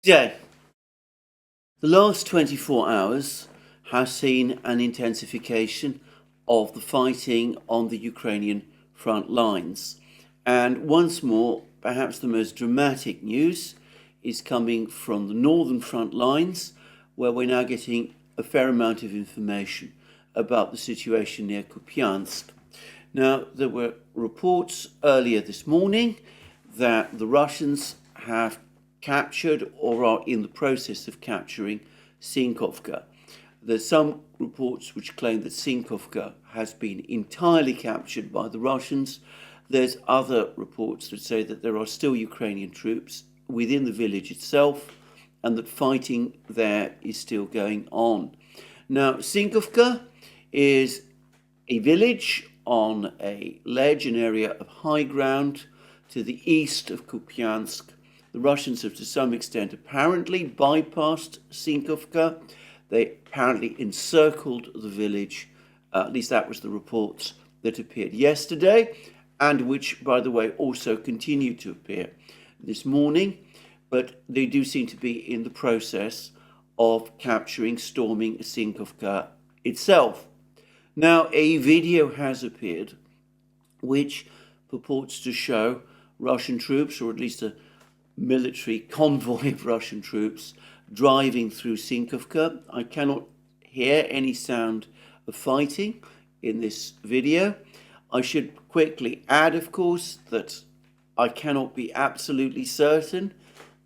Today, the last 24 hours have seen an intensification of the fighting on the Ukrainian front lines. And once more, perhaps the most dramatic news is coming from the northern front lines, where we're now getting a fair amount of information about the situation near Kupiansk. Now, there were reports earlier this morning that the Russians have captured or are in the process of capturing Sinkovka. There's some reports which claim that Sinkovka has been entirely captured by the Russians. There's other reports that say that there are still Ukrainian troops within the village itself and that fighting there is still going on. Now, Sinkovka is a village on a ledge, an area of high ground to the east of Kupiansk. The Russians have to some extent apparently bypassed Sinkovka. They apparently encircled the village, at least that was the reports that appeared yesterday, and which, by the way, also continue to appear this morning. But they do seem to be in the process of storming Sinkovka itself. Now, a video has appeared which purports to show Russian troops, or at least a military convoy of Russian troops, driving through Sinkovka. I cannot hear any sound of fighting in this video. I should quickly add, of course, that I cannot be absolutely certain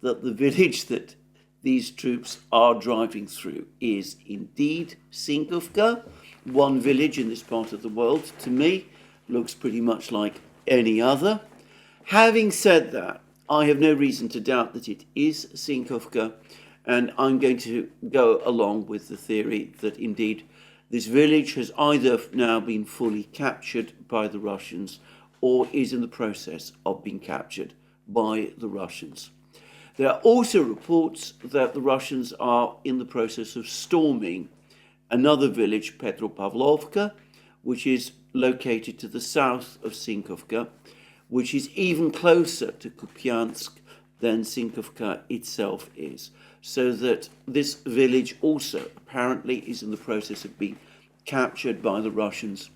that the village that these troops are driving through is indeed Sinkovka. One village in this part of the world, to me, looks pretty much like any other. Having said that, I have no reason to doubt that it is Sinkovka, and I'm going to go along with the theory that indeed this village has either now been fully captured by the Russians or is in the process of being captured by the Russians. There are also reports that the Russians are in the process of storming another village, Petropavlovka, which is located to the south of Sinkovka, which is even closer to Kupiansk than Sinkovka itself is. So that this village also apparently is in the process of being captured by the Russians.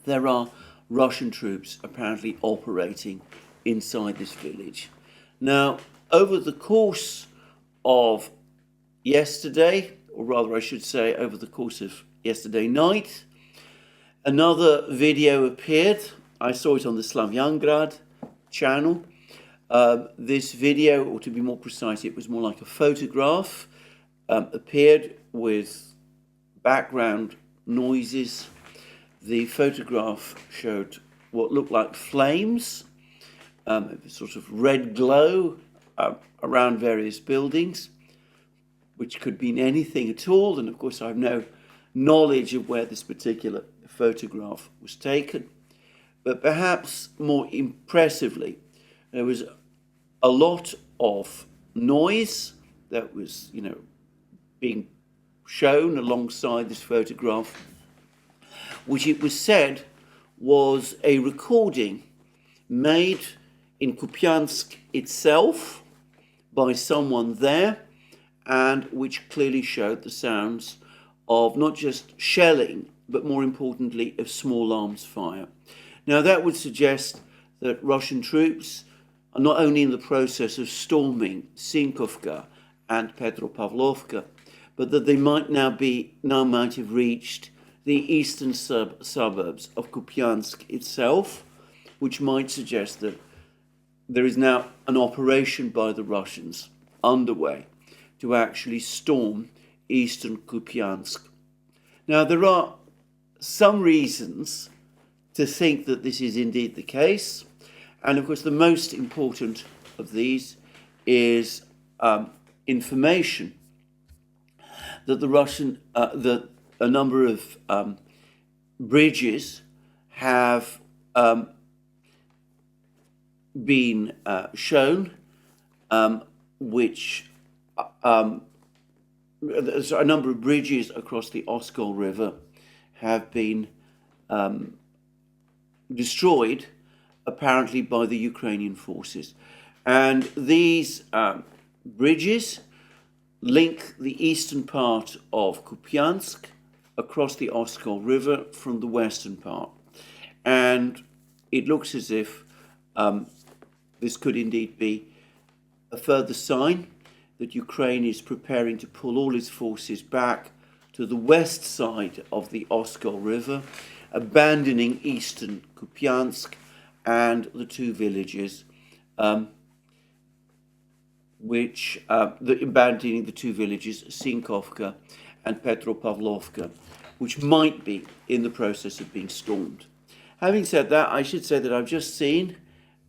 There are Russian troops apparently operating inside this village. Now, over the course of yesterday, or rather I should say over the course of yesterday night, another video appeared. I saw it on the Slavyangrad channel. This video, or to be more precise, it was more like a photograph, appeared with background noises. The photograph showed what looked like flames, a sort of red glow around various buildings, which could mean anything at all. And of course, I have no knowledge of where this particular photograph was taken. But perhaps more impressively, there was a lot of noise that was, being shown alongside this photograph, which it was said was a recording made in Kupiansk itself by someone there, and which clearly showed the sounds of not just shelling, but more importantly, of small arms fire. Now, that would suggest that Russian troops are not only in the process of storming Sinkovka and Petropavlovka, but that they might have reached the eastern suburbs of Kupiansk itself, which might suggest that there is now an operation by the Russians underway to actually storm eastern Kupiansk. Now, there are some reasons to think that this is indeed the case, and of course the most important of these is information that that a number of bridges have been shown, which a number of bridges across the Oskol River have been destroyed, apparently by the Ukrainian forces. And these bridges link the eastern part of Kupiansk across the Oskol River from the western part. And it looks as if this could indeed be a further sign that Ukraine is preparing to pull all its forces back to the west side of the Oskol River, abandoning eastern Kupiansk and the two villages, abandoning the two villages, Sinkovka and Petropavlovka, which might be in the process of being stormed. Having said that, I should say that I've just seen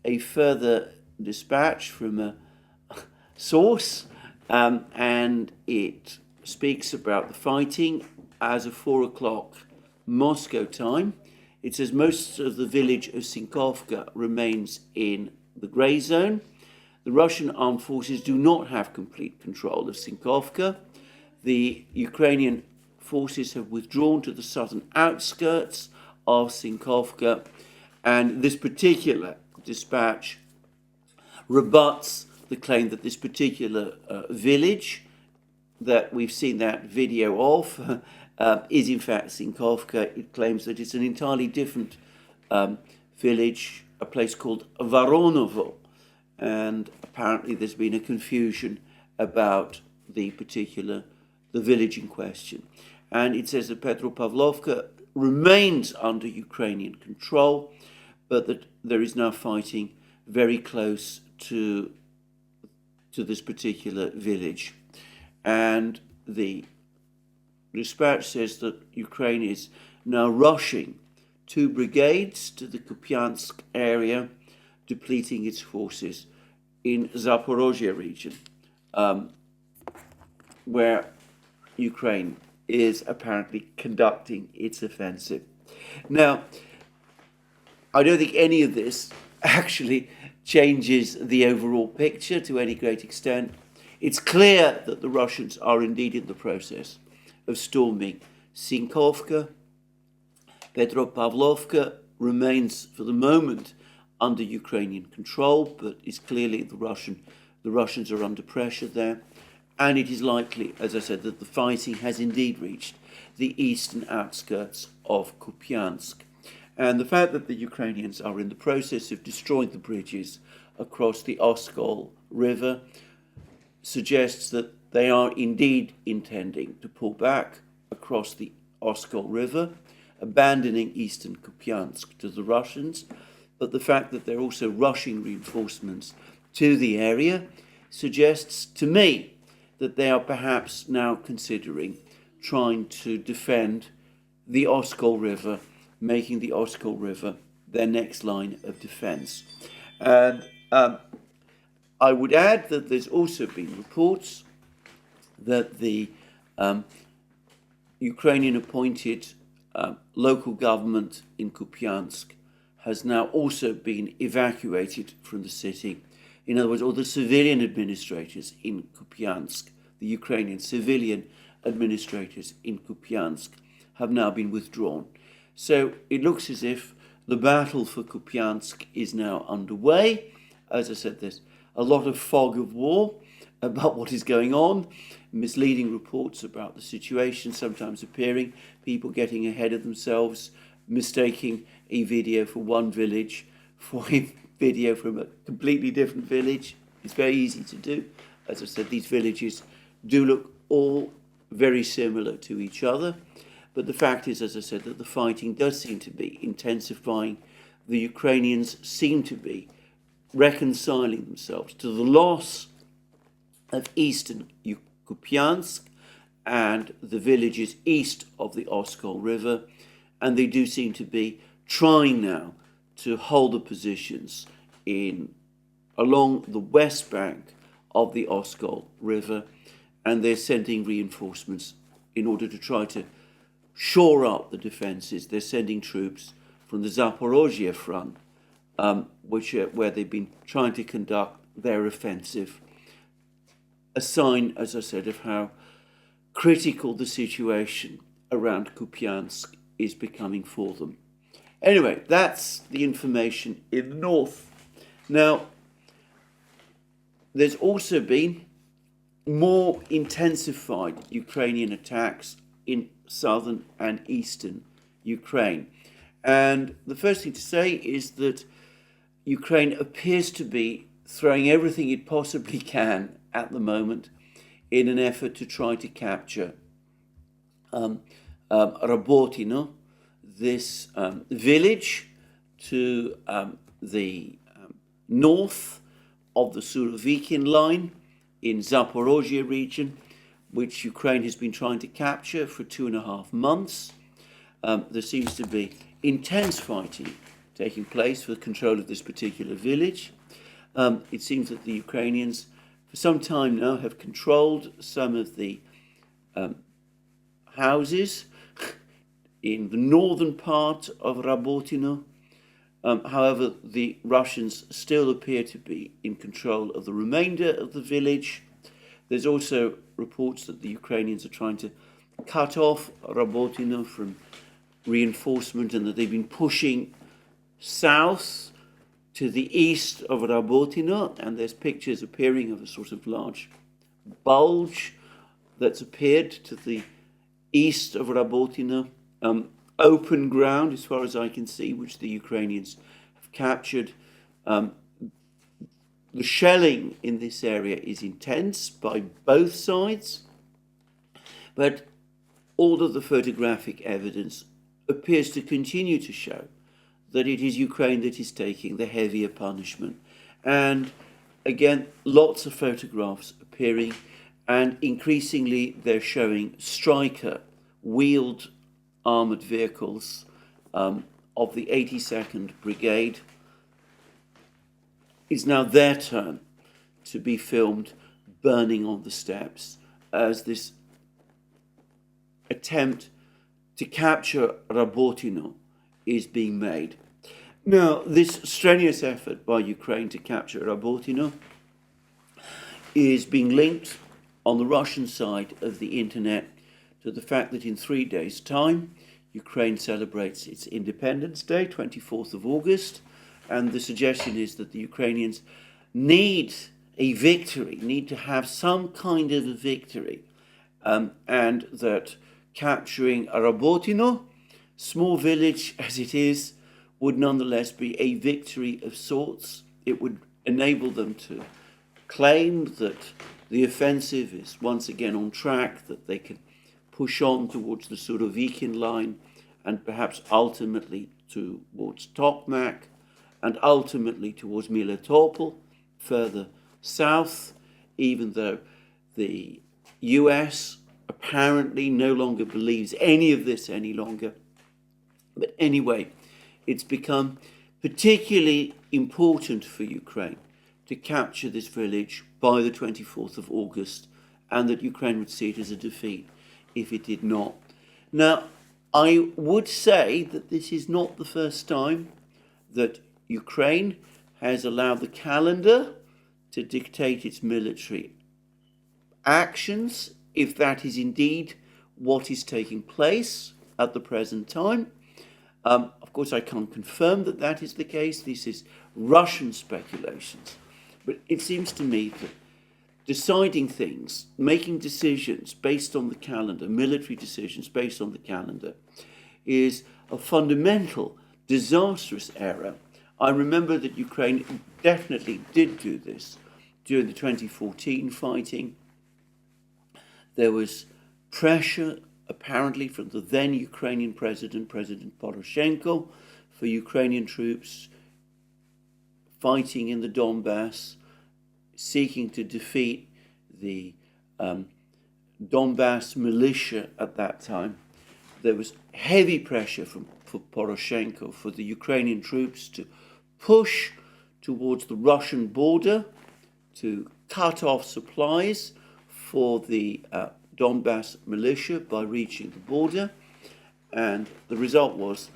a further dispatch from a source, and it speaks about the fighting as of 4 o'clock Moscow time. It says most of the village of Sinkovka remains in the grey zone. The Russian armed forces do not have complete control of Sinkovka. The Ukrainian forces have withdrawn to the southern outskirts of Sinkovka, and this particular dispatch rebuts the claim that this particular village that we've seen that video of is in fact Sinkovka. It claims that it's an entirely different village, a place called Voronovo, and apparently there's been a confusion about the village in question. And it says that Petropavlovka remains under Ukrainian control, but that there is now fighting very close to this particular village. And the dispatch says that Ukraine is now rushing 2 brigades to the Kupiansk area, depleting its forces in Zaporozhye region, where Ukraine is apparently conducting its offensive. Now, I don't think any of this actually changes the overall picture to any great extent. It's clear that the Russians are indeed in the process of storming Sinkovka. Petropavlovka remains for the moment under Ukrainian control, but is clearly the Russians are under pressure there. And it is likely, as I said, that the fighting has indeed reached the eastern outskirts of Kupiansk. And the fact that the Ukrainians are in the process of destroying the bridges across the Oskol River suggests that they are indeed intending to pull back across the Oskol River, abandoning eastern Kupiansk to the Russians. But the fact that they're also rushing reinforcements to the area suggests to me that they are perhaps now considering trying to defend the Oskol River, making the Oskol River their next line of defense. And I would add that there's also been reports that the Ukrainian appointed local government in Kupiansk has now also been evacuated from the city. In other words, all the civilian administrators in Kupiansk, the Ukrainian civilian administrators in Kupiansk, have now been withdrawn. So it looks as if the battle for Kupiansk is now underway. As I said, there's a lot of fog of war about what is going on, misleading reports about the situation sometimes appearing, people getting ahead of themselves, mistaking a video for one village for a video from a completely different village. It's very easy to do. As I said, these villages do look all very similar to each other. But the fact is, as I said, that the fighting does seem to be intensifying. The Ukrainians seem to be reconciling themselves to the loss of eastern Kupiansk and the villages east of the Oskol River. And they do seem to be trying now to hold the positions along the west bank of the Oskol River. And they're sending reinforcements in order to try to shore up the defences. They're sending troops from the Zaporozhye front, where they've been trying to conduct their offensive. A sign, as I said, of how critical the situation around Kupiansk is becoming for them. Anyway, that's the information in the north. Now, there's also been more intensified Ukrainian attacks in southern and eastern Ukraine. And the first thing to say is that Ukraine appears to be throwing everything it possibly can at the moment in an effort to try to capture Rabotino, this village to the north of the Surovikin line in Zaporozhye region, which Ukraine has been trying to capture for 2.5 months. There seems to be intense fighting taking place for control of this particular village. It seems that the Ukrainians, for some time now, have controlled some of the houses in the northern part of Rabotino. However, the Russians still appear to be in control of the remainder of the village. There's also reports that the Ukrainians are trying to cut off Rabotino from reinforcement and that they've been pushing south to the east of Rabotino, and there's pictures appearing of a sort of large bulge that's appeared to the east of Rabotino, open ground as far as I can see, which the Ukrainians have captured. The shelling in this area is intense by both sides, but all of the photographic evidence appears to continue to show that it is Ukraine that is taking the heavier punishment. And again, lots of photographs appearing, and increasingly they're showing Striker wheeled armoured vehicles of the 82nd Brigade. It's now their turn to be filmed burning on the steps as this attempt to capture Rabotino is being made. Now, this strenuous effort by Ukraine to capture Rabotino is being linked on the Russian side of the internet to the fact that in 3 days' time, Ukraine celebrates its Independence Day, 24th of August, and the suggestion is that the Ukrainians need a victory, need to have some kind of a victory, and that capturing Rabotino, small village as it is, would nonetheless be a victory of sorts. It would enable them to claim that the offensive is once again on track, that they can push on towards the Surovikin line and perhaps ultimately towards Tokmak and ultimately towards Melitopol, further south, even though the US apparently no longer believes any of this any longer. But anyway, it's become particularly important for Ukraine to capture this village by the 24th of August, and that Ukraine would see it as a defeat if it did not. Now, I would say that this is not the first time that Ukraine has allowed the calendar to dictate its military actions, if that is indeed what is taking place at the present time. Of course, I can't confirm that that is the case. This is Russian speculations. But it seems to me that deciding things, making decisions based on the calendar, military decisions based on the calendar, is a fundamental, disastrous error. I remember that Ukraine definitely did do this during the 2014 fighting. There was pressure, apparently, from the then Ukrainian president, President Poroshenko, for Ukrainian troops fighting in the Donbass, seeking to defeat the Donbass militia at that time. There was heavy pressure for Poroshenko, for the Ukrainian troops to push towards the Russian border, to cut off supplies for the Donbass militia by reaching the border. And the result was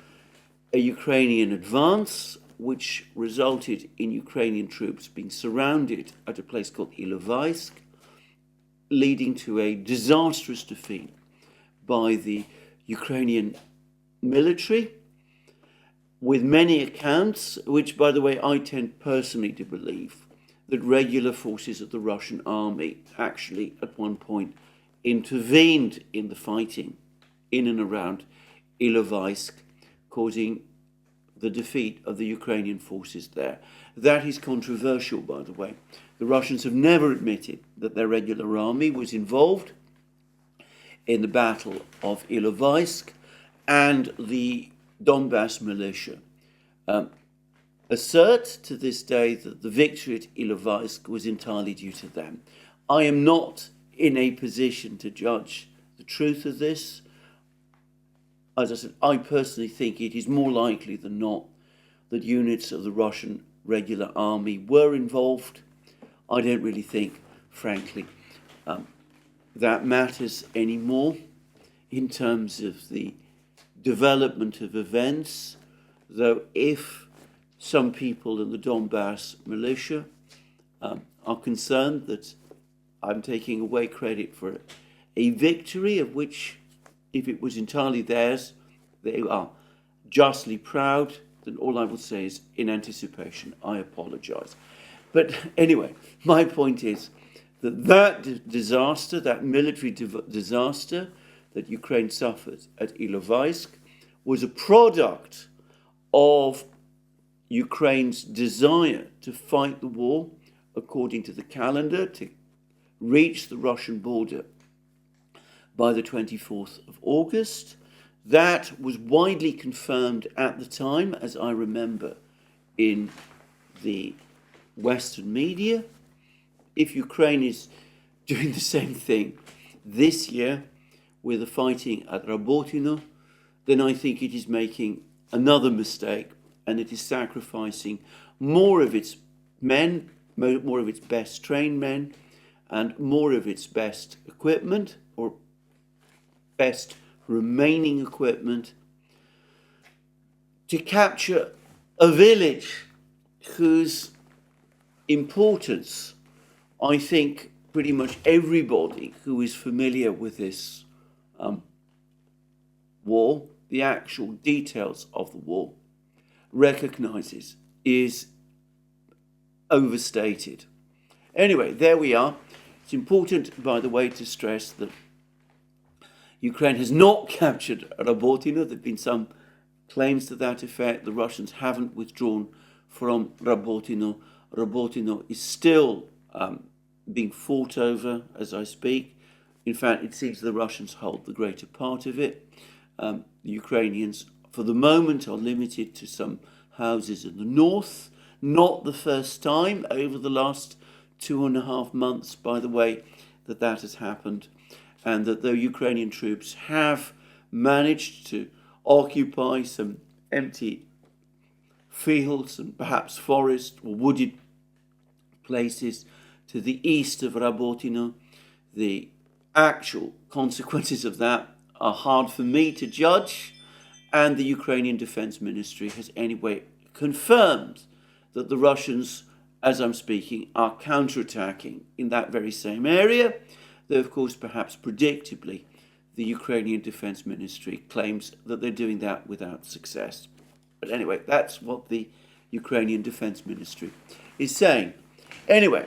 a Ukrainian advance, which resulted in Ukrainian troops being surrounded at a place called Ilovaisk, leading to a disastrous defeat by the Ukrainian military, with many accounts, which, by the way, I tend personally to believe, that regular forces of the Russian army actually at one point intervened in the fighting in and around Ilovaisk, causing the defeat of the Ukrainian forces there. That is controversial, by the way. The Russians have never admitted that their regular army was involved in the Battle of Ilovaisk, and the Donbass militia assert to this day that the victory at Ilovaisk was entirely due to them. I am not in a position to judge the truth of this. As I said, I personally think it is more likely than not that units of the Russian regular army were involved. I don't really think, frankly, that matters anymore in terms of the development of events, though if some people in the Donbass militia are concerned that I'm taking away credit for a victory of which, if it was entirely theirs, they are justly proud, then all I will say is, in anticipation, I apologize. But anyway, my point is that disaster, that military disaster that Ukraine suffered at Ilovaisk, was a product of Ukraine's desire to fight the war according to the calendar, to reach the Russian border by the 24th of August. That was widely confirmed at the time, as I remember, in the Western media. If Ukraine is doing the same thing this year with the fighting at Rabotino, then I think it is making another mistake, and it is sacrificing more of its men, more of its best trained men, and more of its best equipment, or best remaining equipment, to capture a village whose importance I think pretty much everybody who is familiar with this war, the actual details of the war, recognizes is overstated. Anyway, there we are. It's important, by the way, to stress that Ukraine has not captured Rabotino. There have been some claims to that effect. The Russians haven't withdrawn from Rabotino. Rabotino is still being fought over as I speak. In fact, it seems the Russians hold the greater part of it. The Ukrainians, for the moment, are limited to some houses in the north. Not the first time over the last 2.5 months, by the way, that has happened, and that the Ukrainian troops have managed to occupy some empty fields and perhaps forest or wooded places to the east of Rabotino. The actual consequences of that are hard for me to judge, and the Ukrainian Defense Ministry has anyway confirmed that the Russians, as I'm speaking, are counterattacking in that very same area, though of course perhaps predictably the Ukrainian Defense Ministry claims that they're doing that without success. But anyway, that's what the Ukrainian Defense Ministry is saying. Anyway,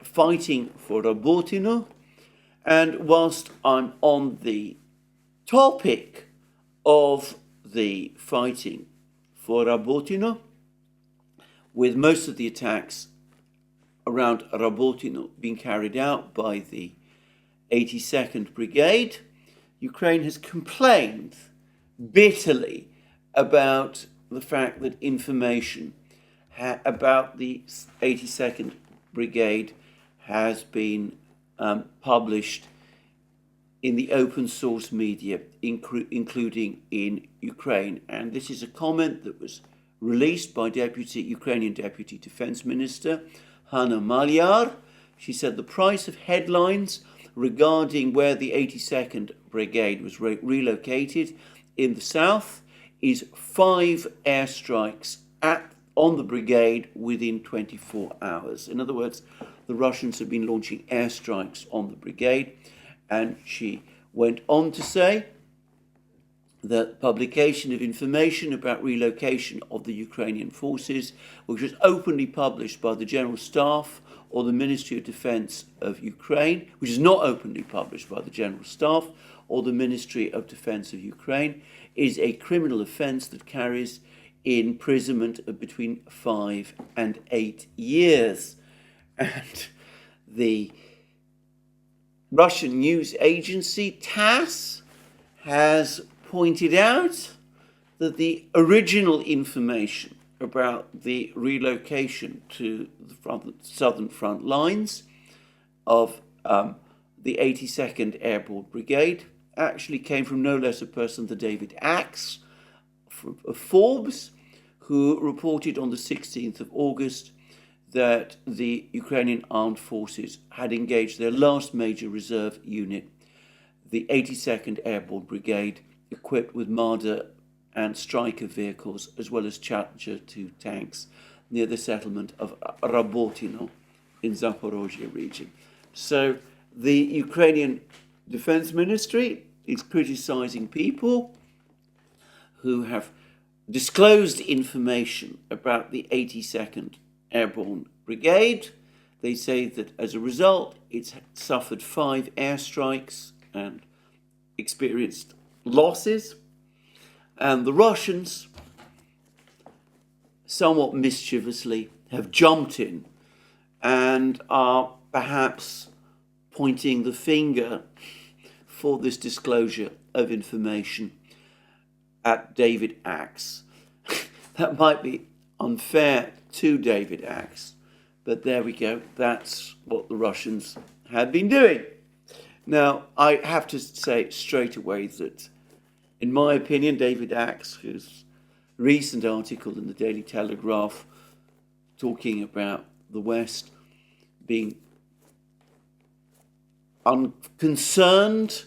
fighting for Rabotino, and whilst I'm on the topic of the fighting for Rabotino, with most of the attacks around Rabotino being carried out by the 82nd Brigade, Ukraine has complained bitterly about the fact that information about the 82nd Brigade has been published in the open source media, including in Ukraine. And this is a comment that was released by Ukrainian Deputy Defense Minister Hanna Maliar. She said the price of headlines regarding where the 82nd Brigade was relocated in the south is 5 airstrikes on the brigade within 24 hours. In other words, the Russians have been launching airstrikes on the brigade, and she went on to say the publication of information about relocation of the Ukrainian forces, which was openly published by the General Staff or the Ministry of Defense of Ukraine, which is not openly published by the General Staff or the Ministry of Defense of Ukraine, is a criminal offence that carries imprisonment of between 5 and 8 years. And the Russian news agency TASS has pointed out that the original information about the relocation to the southern front lines of the 82nd Airborne Brigade actually came from no less a person than David Axe of Forbes, who reported on the 16th of August that the Ukrainian armed forces had engaged their last major reserve unit, the 82nd Airborne Brigade, equipped with Marder and Striker vehicles, as well as Challenger 2 tanks, near the settlement of Rabotino in Zaporozhye region. So the Ukrainian Defense Ministry is criticizing people who have disclosed information about the 82nd Airborne Brigade. They say that as a result, it's suffered 5 airstrikes and experienced losses. And the Russians, somewhat mischievously, have jumped in and are perhaps pointing the finger for this disclosure of information at David Axe. That might be unfair to David Axe, but there we go. That's what the Russians have been doing. Now, I have to say straight away that, in my opinion, David Axe, whose recent article in the Daily Telegraph talking about the West being unconcerned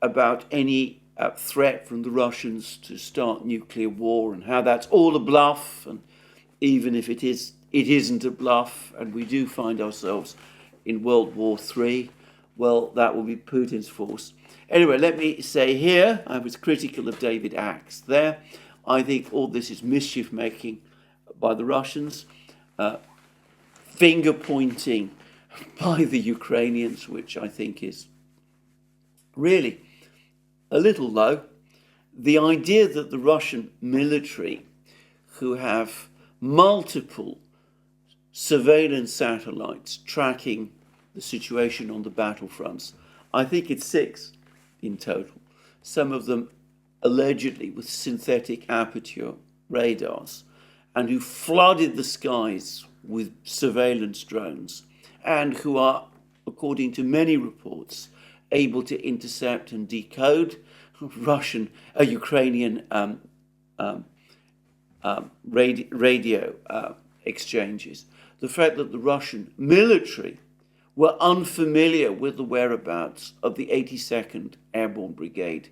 about any threat from the Russians to start nuclear war and how that's all a bluff, and even if it isn't a bluff and we do find ourselves in World War III, well, that will be Putin's force. Anyway, let me say here, I was critical of David Axe there. I think all this is mischief making by the Russians, finger pointing by the Ukrainians, which I think is really a little low. The idea that the Russian military, who have multiple surveillance satellites tracking the situation on the battlefronts, I think it's 6 in total, some of them allegedly with synthetic aperture radars, and who flooded the skies with surveillance drones, and who are, according to many reports, able to intercept and decode Ukrainian radio exchanges. The fact that the Russian military were unfamiliar with the whereabouts of the 82nd Airborne Brigade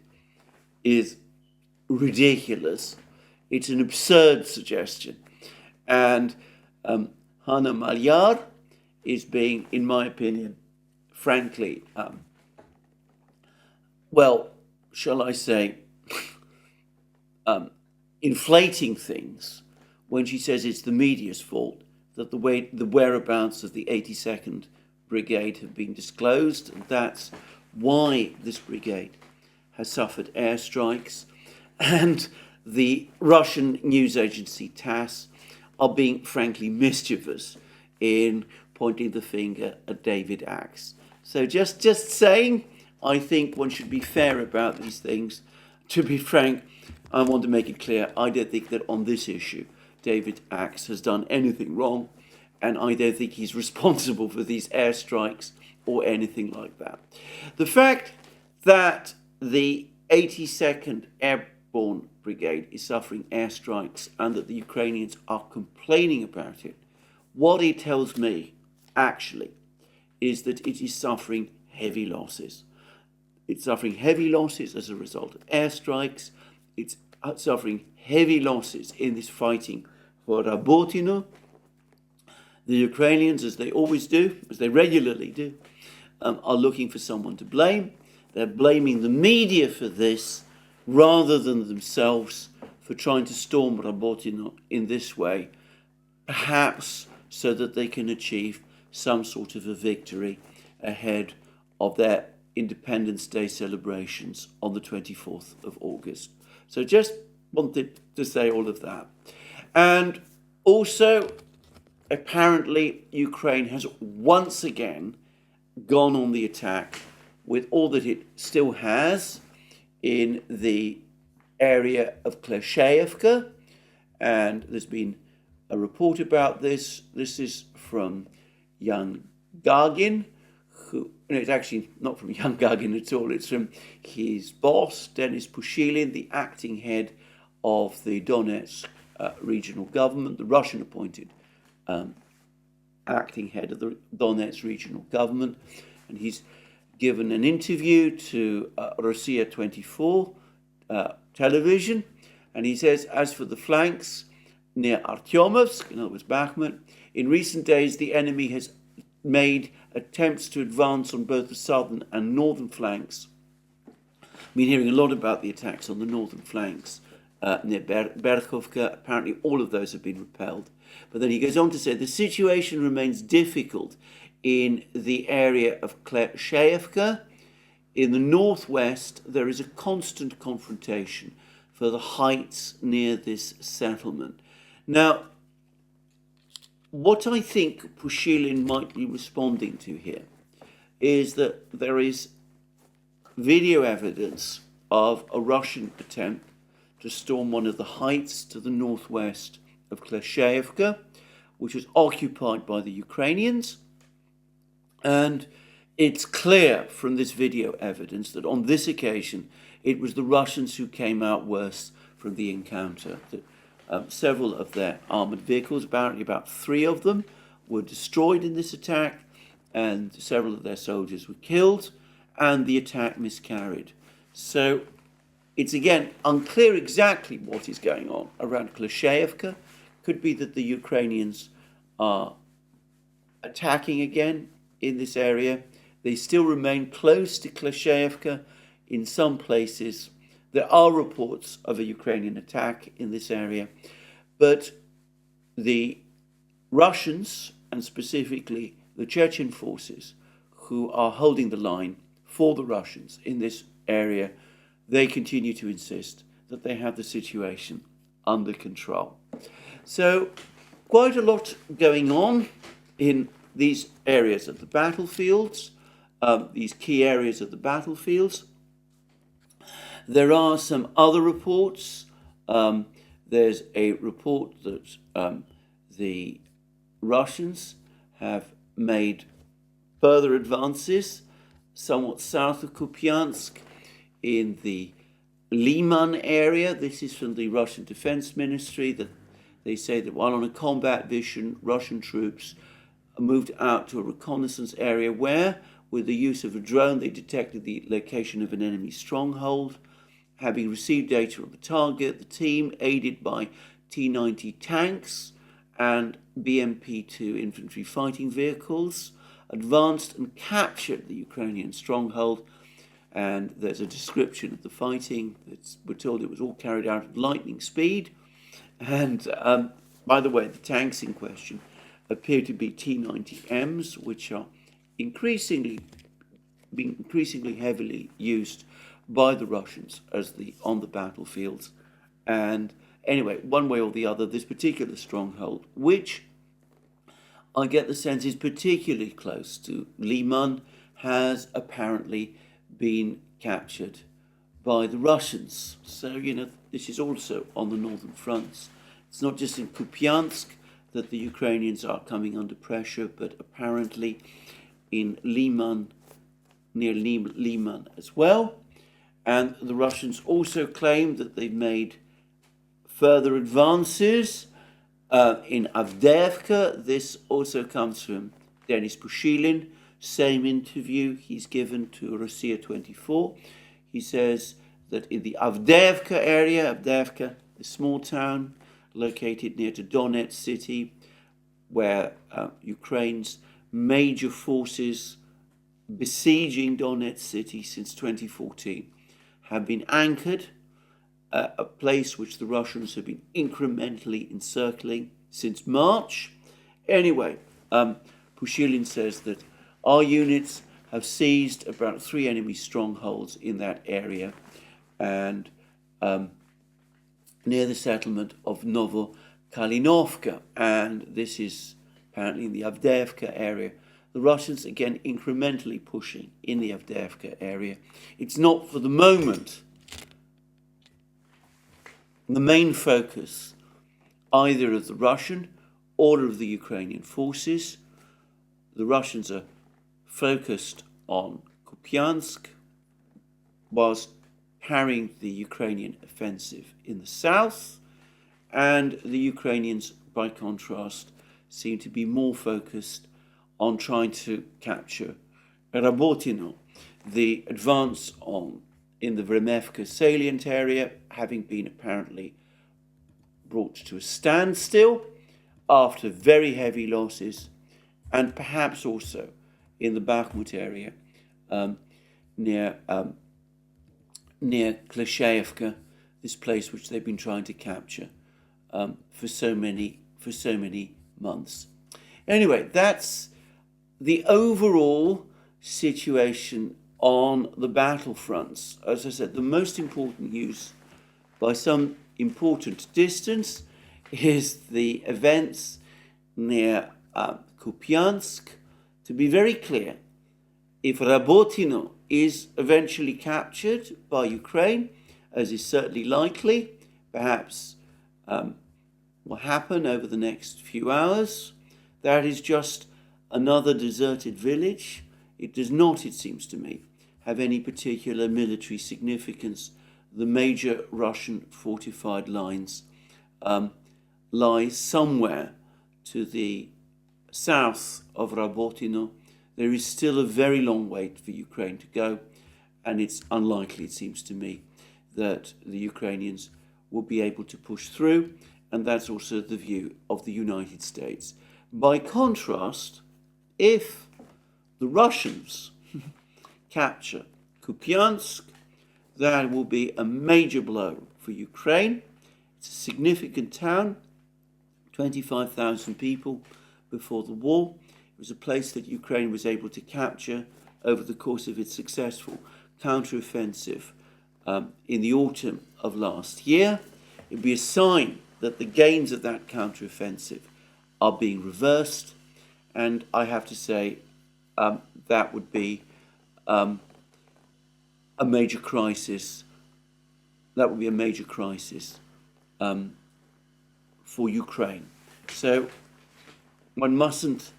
is ridiculous. It's an absurd suggestion. And Hanna Maliar is being, in my opinion, frankly, well, shall I say, inflating things when she says it's the media's fault that the whereabouts of the 82nd Brigade have been disclosed, and that's why this brigade has suffered airstrikes. And the Russian news agency TASS are being frankly mischievous in pointing the finger at David Axe. So just saying, I think one should be fair about these things. To be frank, I want to make it clear, I don't think that on this issue David Axe has done anything wrong, and I don't think he's responsible for these airstrikes or anything like that. The fact that the 82nd Airborne Brigade is suffering airstrikes and that the Ukrainians are complaining about it, what it tells me, actually, is that it is suffering heavy losses. It's suffering heavy losses as a result of airstrikes. It's suffering heavy losses in this fighting for Rabotino. The Ukrainians, as they always do, as they regularly do, are looking for someone to blame. They're blaming the media for this, rather than themselves, for trying to storm Rabotino in this way, perhaps so that they can achieve some sort of a victory ahead of their Independence Day celebrations on the 24th of August. So just wanted to say all of that. And also, apparently, Ukraine has once again gone on the attack with all that it still has in the area of Kleshayevka. And there's been a report about this. This is from young Gagin, who, no, it's actually not from young Gagin at all, it's from his boss, Denis Pushilin, the acting head of the Donetsk regional government, the Russian-appointed acting head of the Donetsk regional government. And he's given an interview to Russia 24 television, and he says, as for the flanks near Artyomovsk, in other words Bakhmut, in recent days the enemy has made attempts to advance on both the southern and northern flanks. I've been hearing a lot about the attacks on the northern flanks near Berkhovka. Apparently all of those have been repelled. But then he goes on to say the situation remains difficult in the area of Kleshayevka. In the northwest, there is a constant confrontation for the heights near this settlement. Now, what I think Pushilin might be responding to here is that there is video evidence of a Russian attempt to storm one of the heights to the northwest of Kleshayevka, which was occupied by the Ukrainians. And it's clear from this video evidence that on this occasion, it was the Russians who came out worse from the encounter. Several of their armoured vehicles, apparently about 3 of them, were destroyed in this attack, and several of their soldiers were killed, and the attack miscarried. So it's again unclear exactly what is going on around Kleshayevka. Could be that the Ukrainians are attacking again in this area. They still remain close to Kleshayevka in some places. There are reports of a Ukrainian attack in this area, but the Russians, and specifically the Chechen forces, who are holding the line for the Russians in this area, they continue to insist that they have the situation under control. So quite a lot going on in these areas of the battlefields, these key areas of the battlefields. There are some other reports. There's a report that the Russians have made further advances somewhat south of Kupiansk in the Liman area. This is from the Russian Defense Ministry, that they say that while on a combat mission, Russian troops moved out to a reconnaissance area where, with the use of a drone, they detected the location of an enemy stronghold. Having received data on the target, the team, aided by T-90 tanks and BMP-2 infantry fighting vehicles, advanced and captured the Ukrainian stronghold. And there's a description of the fighting. We're told it was all carried out at lightning speed. And by the way, the tanks in question appear to be T-90Ms, which are being increasingly heavily used by the Russians on the battlefields. And anyway, one way or the other, this particular stronghold, which I get the sense is particularly close to Liman, has apparently been captured by the Russians. So, this is also on the northern fronts. It's not just in Kupiansk that the Ukrainians are coming under pressure, but apparently in Liman, near Liman as well. And the Russians also claim that they've made further advances in Avdiivka. This also comes from Denis Pushilin, same interview he's given to Russia 24. He says that in the Avdiivka area, Avdiivka, a small town located near to Donetsk city, where Ukraine's major forces besieging Donetsk city since 2014 have been anchored. a place which the Russians have been incrementally encircling since March. Anyway, Pushilin says that our units have seized about 3 enemy strongholds in that area and near the settlement of Novokalinovka, and this is apparently in the Avdiivka area. The Russians again incrementally pushing in the Avdiivka area. It's not for the moment the main focus either of the Russian or of the Ukrainian forces. The Russians are focused on Kupiansk, whilst carrying the Ukrainian offensive in the south, and the Ukrainians, by contrast, seem to be more focused on trying to capture Rabotino. The advance in the Vremevka salient area having been apparently brought to a standstill after very heavy losses, and perhaps also in the Bakhmut area near Kleshayevka, this place which they've been trying to capture for so many months. Anyway, that's the overall situation on the battlefronts. As I said, the most important news by some important distance is the events near Kupiansk. To be very clear, if Rabotino is eventually captured by Ukraine, as is certainly likely, perhaps will happen over the next few hours, that is just another deserted village. It does not, it seems to me, have any particular military significance. The major Russian fortified lines lie somewhere to the south of Rabotino. There is still a very long way for Ukraine to go, and it's unlikely, it seems to me, that the Ukrainians will be able to push through, and that's also the view of the United States. By contrast, if the Russians capture Kupiansk, that will be a major blow for Ukraine. It's a significant town, 25,000 people before the war. It was a place that Ukraine was able to capture over the course of its successful counteroffensive in the autumn of last year. It would be a sign that the gains of that counteroffensive are being reversed, and I have to say that would be a major crisis. That would be a major crisis for Ukraine. So one mustn't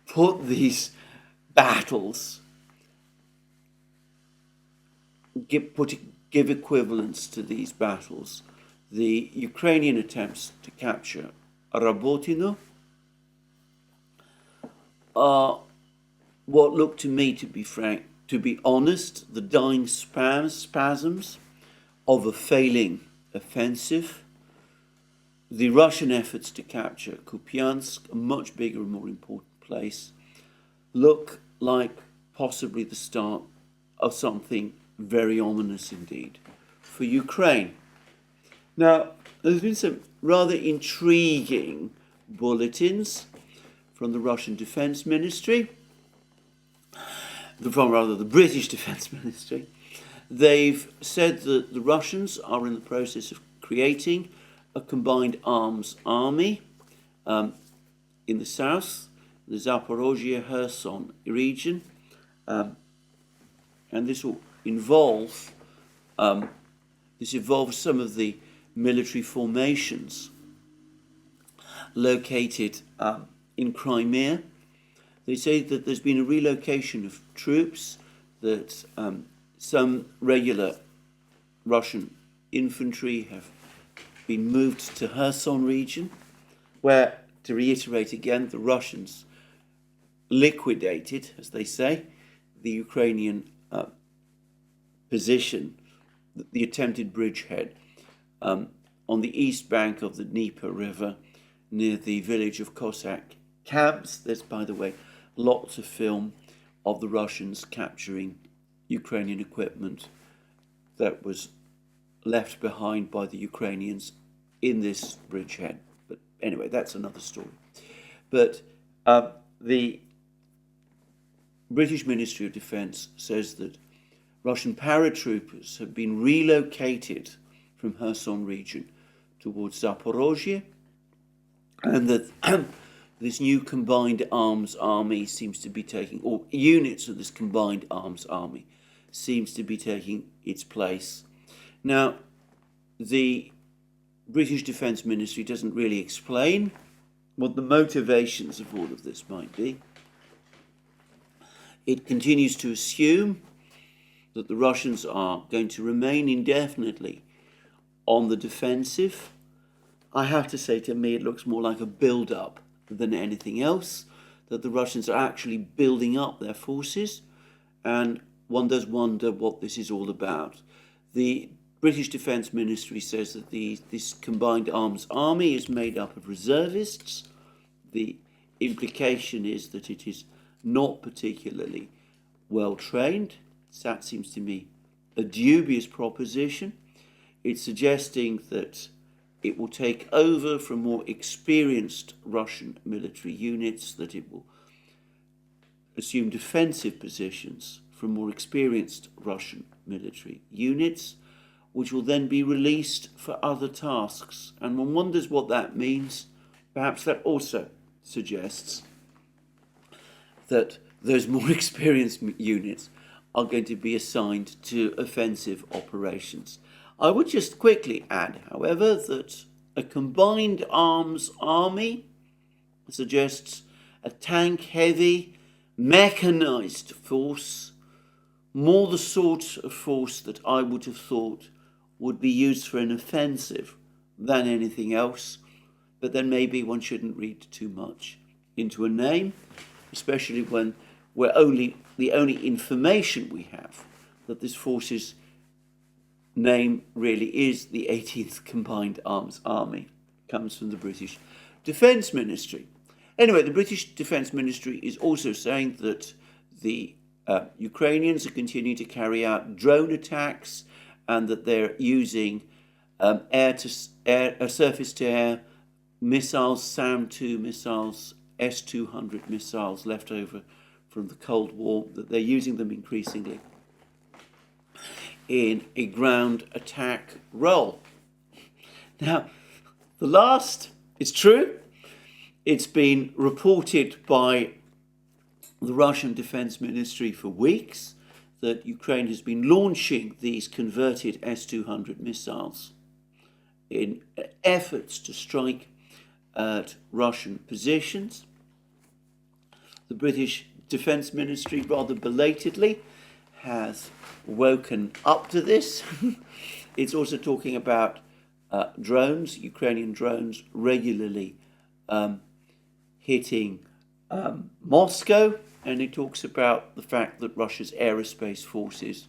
put these battles, give equivalence to these battles. The Ukrainian attempts to capture Rabotino are what look to me, to be frank, to be honest, the dying spasms of a failing offensive. The Russian efforts to capture Kupiansk, a much bigger and more important place, look like possibly the start of something very ominous indeed for Ukraine. Now, there's been some rather intriguing bulletins from the Russian Defense Ministry, the British Defense Ministry. They've said that the Russians are in the process of creating a combined arms army in the south, the Zaporozhye Kherson region, and this will involve some of the military formations located in Crimea. They say that there's been a relocation of troops, that some regular Russian infantry have been moved to Kherson region, where, to reiterate again, the Russians liquidated, as they say, the Ukrainian position, the attempted bridgehead on the east bank of the Dnieper River near the village of Cossack camps. There's, by the way, lots of film of the Russians capturing Ukrainian equipment that was left behind by the Ukrainians in this bridgehead. But anyway, that's another story. But the British Ministry of Defence says that Russian paratroopers have been relocated from Kherson region towards Zaporozhye, and that this new combined arms army seems to be taking, or units of this combined arms army seems to be taking its place. Now, the British Defence Ministry doesn't really explain what the motivations of all of this might be. It continues to assume that the Russians are going to remain indefinitely on the defensive. I have to say, to me, it looks more like a build-up than anything else, that the Russians are actually building up their forces, and one does wonder what this is all about. The British Defence Ministry says that this combined arms army is made up of reservists. The implication is that it is not particularly well trained. That seems to me a dubious proposition. It's suggesting that it will take over from more experienced Russian military units, that it will assume defensive positions from more experienced Russian military units, which will then be released for other tasks. And one wonders what that means. Perhaps that also suggests that those more experienced units are going to be assigned to offensive operations. I would just quickly add, however, that a combined arms army suggests a tank-heavy, mechanized force, more the sort of force that I would have thought would be used for an offensive than anything else. But then maybe one shouldn't read too much into a name, especially when the only information we have that this force's name really is the 18th Combined Arms Army, comes from the British Defence Ministry. Anyway, the British Defence Ministry is also saying that the Ukrainians are continuing to carry out drone attacks, and that they're using surface-to-air missiles, SAM-2 missiles, S-200 missiles left over from the Cold War, that they're using them increasingly in a ground attack role. Now, the last is true. It's been reported by the Russian Defense Ministry for weeks that Ukraine has been launching these converted S-200 missiles in efforts to strike at Russian positions. The British Defence Ministry, rather belatedly, has woken up to this. It's also talking about drones, Ukrainian drones, regularly hitting Moscow, and it talks about the fact that Russia's aerospace forces,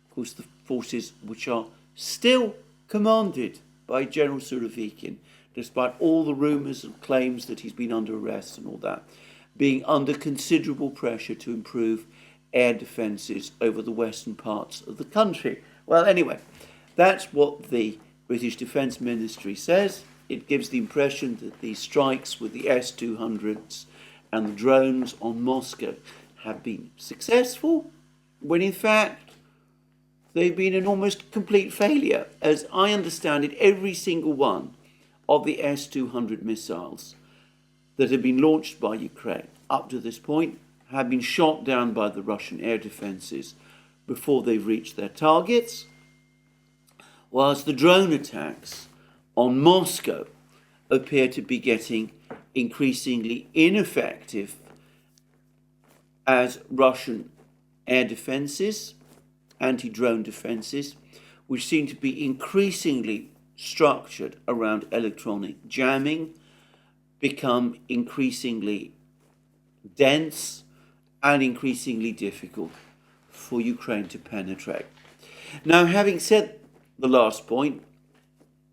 of course the forces which are still commanded by General Surovikin, despite all the rumours and claims that he's been under arrest and all that, being under considerable pressure to improve air defences over the western parts of the country. Well, anyway, that's what the British Defence Ministry says. It gives the impression that these strikes with the S-200s and the drones on Moscow have been successful, when in fact they've been an almost complete failure. As I understand it, every single one of the S-200 missiles that have been launched by Ukraine up to this point have been shot down by the Russian air defences before they've reached their targets, whilst the drone attacks on Moscow appear to be getting increasingly ineffective as Russian air defences, anti-drone defences, which seem to be increasingly structured around electronic jamming, become increasingly dense and increasingly difficult for Ukraine to penetrate. Now, having said the last point,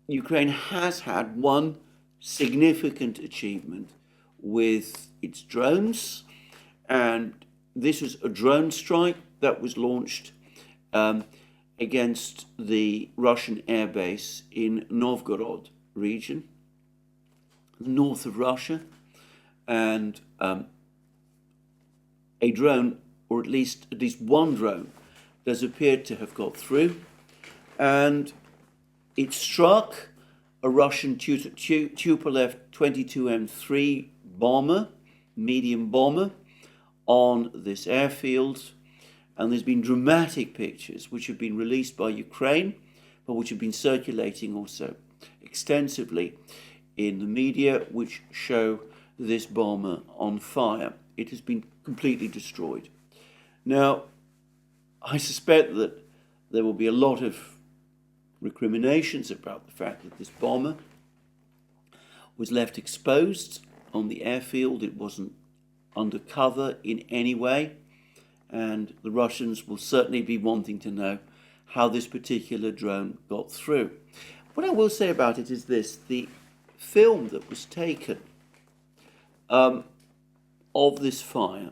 Ukraine has had one significant achievement with its drones, and this was a drone strike that was launched against the Russian airbase in Novgorod region, north of Russia, and a drone, or at least one drone, does appear to have got through, and it struck a Russian Tupolev 22M3 bomber, medium bomber, on this airfield. And there's been dramatic pictures which have been released by Ukraine, but which have been circulating also extensively in the media, which show this bomber on fire. It has been completely destroyed. Now, I suspect that there will be a lot of recriminations about the fact that this bomber was left exposed on the airfield. It wasn't undercover in any way. And the Russians will certainly be wanting to know how this particular drone got through. What I will say about it is this: the film that was taken of this fire,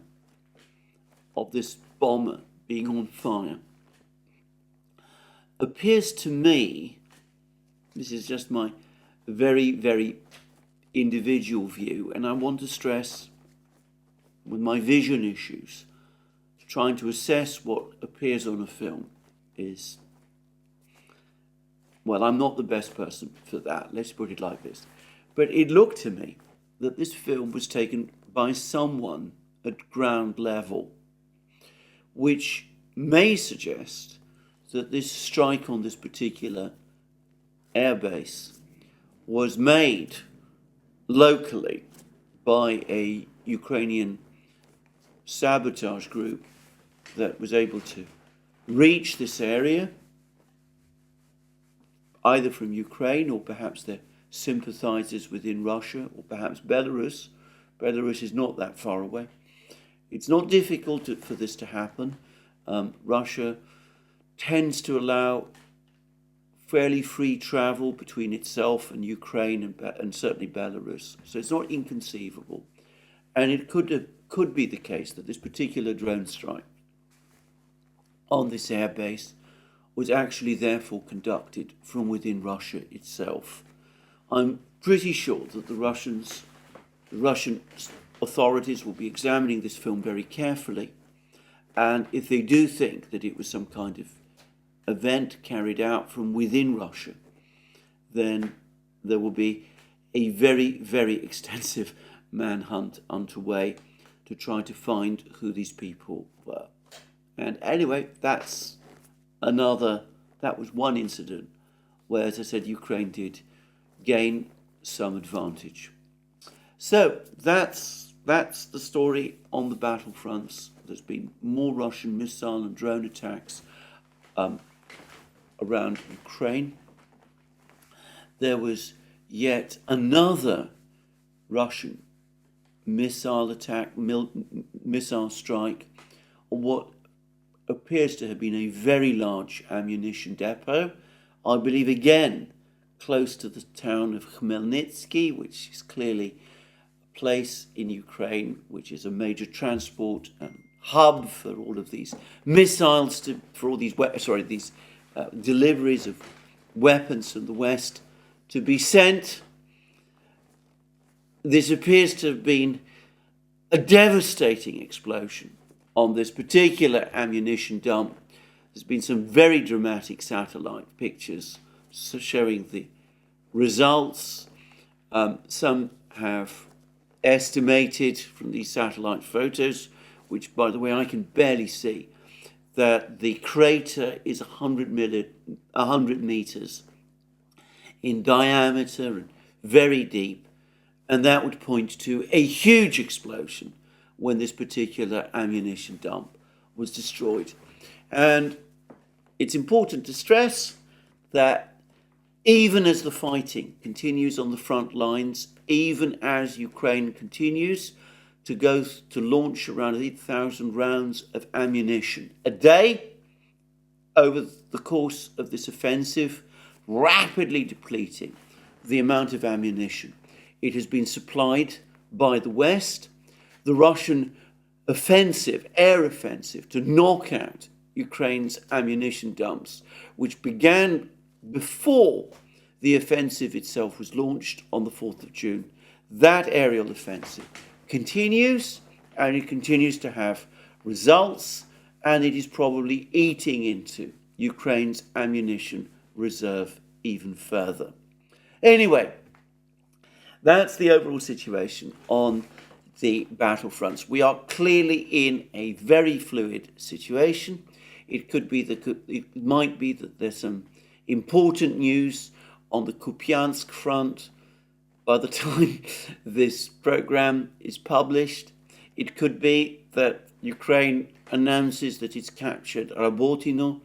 of this bomber being on fire, appears to me, this is just my very, very individual view, and I want to stress with my vision issues, trying to assess what appears on a film is, well, I'm not the best person for that, let's put it like this. But it looked to me that this film was taken by someone at ground level, which may suggest that this strike on this particular airbase was made locally by a Ukrainian sabotage group that was able to reach this area, either from Ukraine or perhaps their sympathizers within Russia or perhaps Belarus. Belarus is not that far away. It's not difficult for this to happen. Russia tends to allow fairly free travel between itself and Ukraine and certainly Belarus. So it's not inconceivable. And it could be the case that this particular drone strike on this airbase was actually therefore conducted from within Russia itself. I'm pretty sure that the Russian authorities will be examining this film very carefully, and if they do think that it was some kind of event carried out from within Russia, then there will be a very, very extensive manhunt underway to try to find who these people were. And anyway, that was one incident where, as I said, Ukraine did gain some advantage. So that's the story on the battlefronts. There's been more Russian missile and drone attacks around Ukraine. There was yet another Russian missile attack, missile strike, on what appears to have been a very large ammunition depot. I believe again close to the town of Khmelnytsky, which is clearly a place in Ukraine which is a major transport hub for all of these missiles, for all these deliveries of weapons from the West to be sent. This appears to have been a devastating explosion on this particular ammunition dump. There's been some very dramatic satellite pictures showing the results. Some have estimated from these satellite photos, which, by the way, I can barely see, that the crater is 100 meters in diameter and very deep, and that would point to a huge explosion when this particular ammunition dump was destroyed. And it's important to stress that even as the fighting continues on the front lines, even as Ukraine continues to launch around 8,000 rounds of ammunition a day over the course of this offensive, rapidly depleting the amount of ammunition it has been supplied by the West. The Russian offensive, air offensive, to knock out Ukraine's ammunition dumps, which began before the offensive itself was launched on the 4th of June. That aerial offensive continues, and it continues to have results, and it is probably eating into Ukraine's ammunition reserve even further. Anyway, that's the overall situation on the battlefronts. We are clearly in a very fluid situation. It might be that there's some important news on the Kupiansk front by the time this program is published. It could be that Ukraine announces that it's captured Rabotino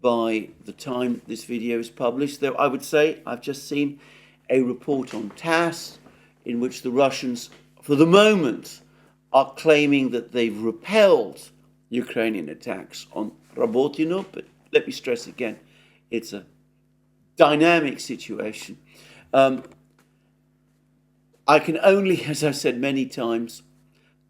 by the time this video is published, though I would say I've just seen a report on TASS in which the Russians, for the moment, are claiming that they've repelled Ukrainian attacks on Rabotino. But let me stress again, it's a dynamic situation. I can only, as I've said many times,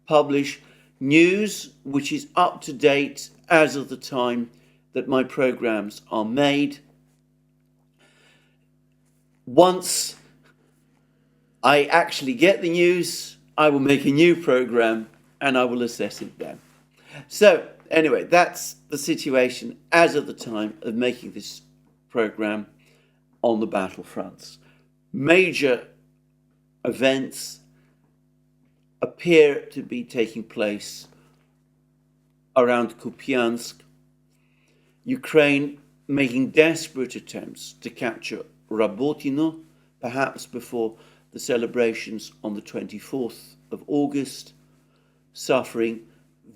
publish news which is up to date as of the time that my programs are made. Once I actually get the news, I will make a new program and I will assess it then. So anyway, that's the situation as of the time of making this program on the battlefronts. Major events appear to be taking place around Kupiansk. Ukraine making desperate attempts to capture Rabotino, perhaps before the celebrations on the 24th of August, suffering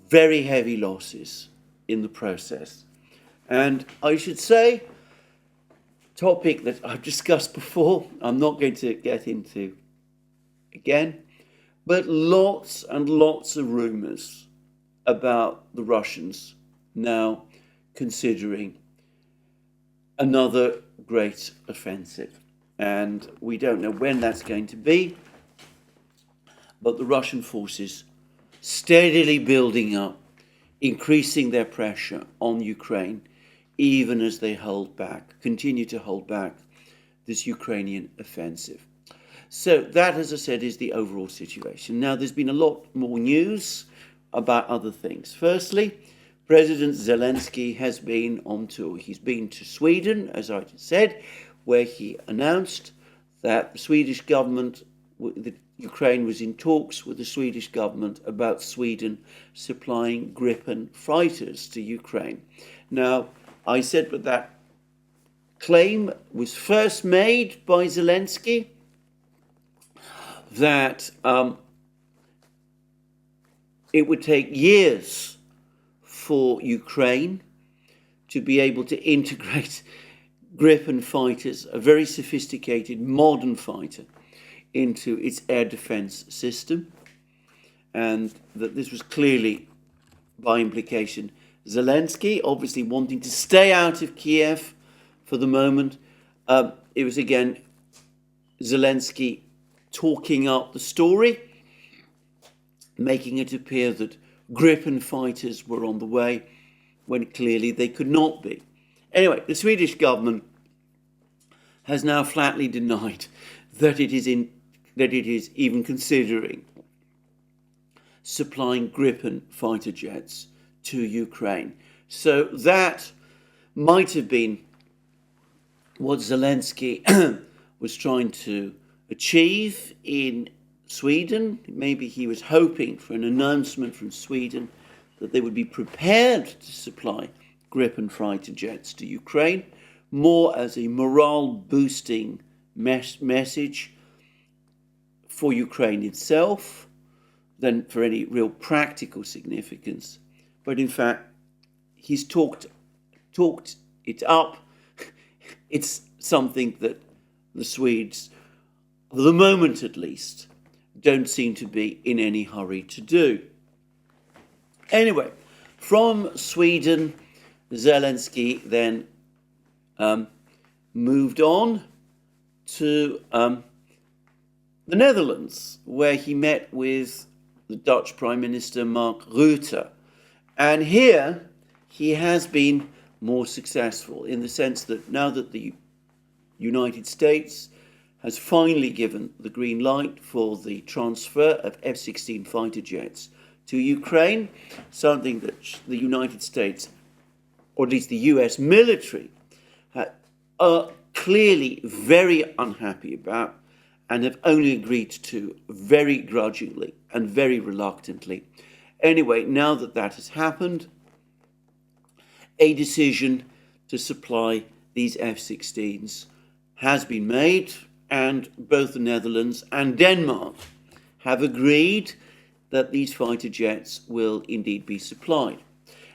very heavy losses in the process. And I should say, topic that I've discussed before, I'm not going to get into again, but lots and lots of rumours about the Russians now considering another great offensive. And we don't know when that's going to be, but the Russian forces steadily building up, increasing their pressure on Ukraine, even as they continue to hold back this Ukrainian offensive. So that, as I said, is the overall situation. Now, there's been a lot more news about other things. Firstly, President Zelensky has been on tour. He's been to Sweden, as I said, where he announced that the Swedish government, Ukraine was in talks with the Swedish government about Sweden supplying Gripen fighters to Ukraine. Now, I said that that claim was first made by Zelensky, that it would take years for Ukraine to be able to integrate Gripen fighters, a very sophisticated modern fighter, into its air defense system, and that this was clearly, by implication, Zelensky obviously wanting to stay out of Kiev for the moment. It was again Zelensky talking up the story, making it appear that Gripen fighters were on the way when clearly they could not be. Anyway, the Swedish government has now flatly denied that it is even considering supplying Gripen fighter jets to Ukraine. So that might have been what Zelensky was trying to achieve in Sweden. Maybe he was hoping for an announcement from Sweden that they would be prepared to supply Gripen fighter jets to Ukraine, more as a morale-boosting message for Ukraine itself than for any real practical significance. But in fact, he's talked it up. It's something that the Swedes, for the moment at least, don't seem to be in any hurry to do. Anyway, from Sweden, Zelensky then moved on to the Netherlands, where he met with the Dutch Prime Minister Mark Rutte. And here he has been more successful in the sense that now that the United States has finally given the green light for the transfer of F-16 fighter jets to Ukraine, something that the United States, or at least the US military, are clearly very unhappy about and have only agreed to very grudgingly and very reluctantly. Anyway, now that that has happened, a decision to supply these F-16s has been made, and both the Netherlands and Denmark have agreed that these fighter jets will indeed be supplied.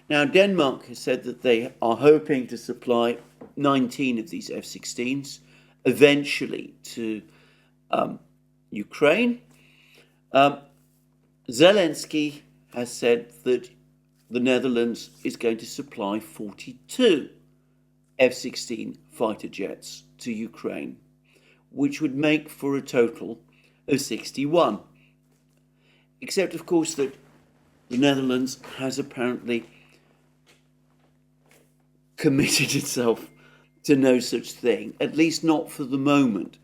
Now, Denmark has said that they are hoping to supply 19 of these F-16s eventually to Ukraine. Zelensky has said that the Netherlands is going to supply 42 F-16 fighter jets to Ukraine, which would make for a total of 61. Except, of course, that the Netherlands has apparently committed itself to no such thing, at least not for the moment.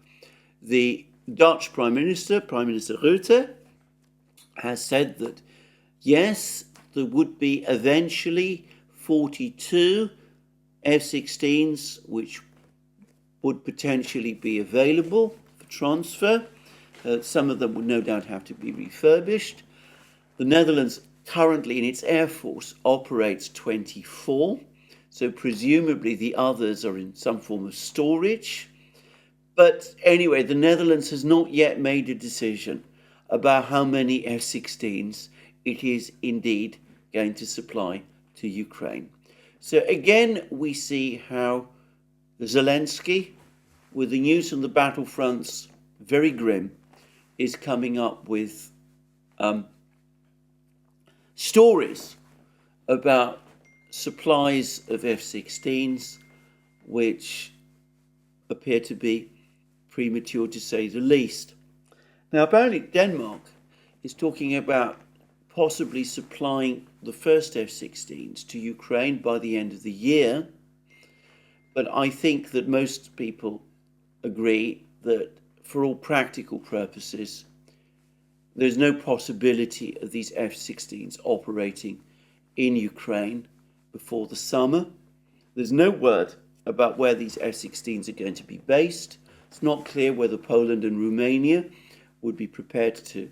The Dutch Prime Minister Rutte, has said that, yes, there would be eventually 42 F-16s which would potentially be available for transfer. Some of them would no doubt have to be refurbished. The Netherlands currently in its Air Force operates 24, so presumably the others are in some form of storage. But anyway, the Netherlands has not yet made a decision about how many F-16s it is indeed going to supply to Ukraine. So again, we see how Zelensky, with the news on the battlefronts very grim, is coming up with stories about supplies of F-16s which appear to be premature, to say the least. Now, apparently Denmark is talking about possibly supplying the first F-16s to Ukraine by the end of the year, but I think that most people agree that for all practical purposes, there's no possibility of these F-16s operating in Ukraine before the summer. There's no word about where these F-16s are going to be based. It's not clear whether Poland and Romania would be prepared to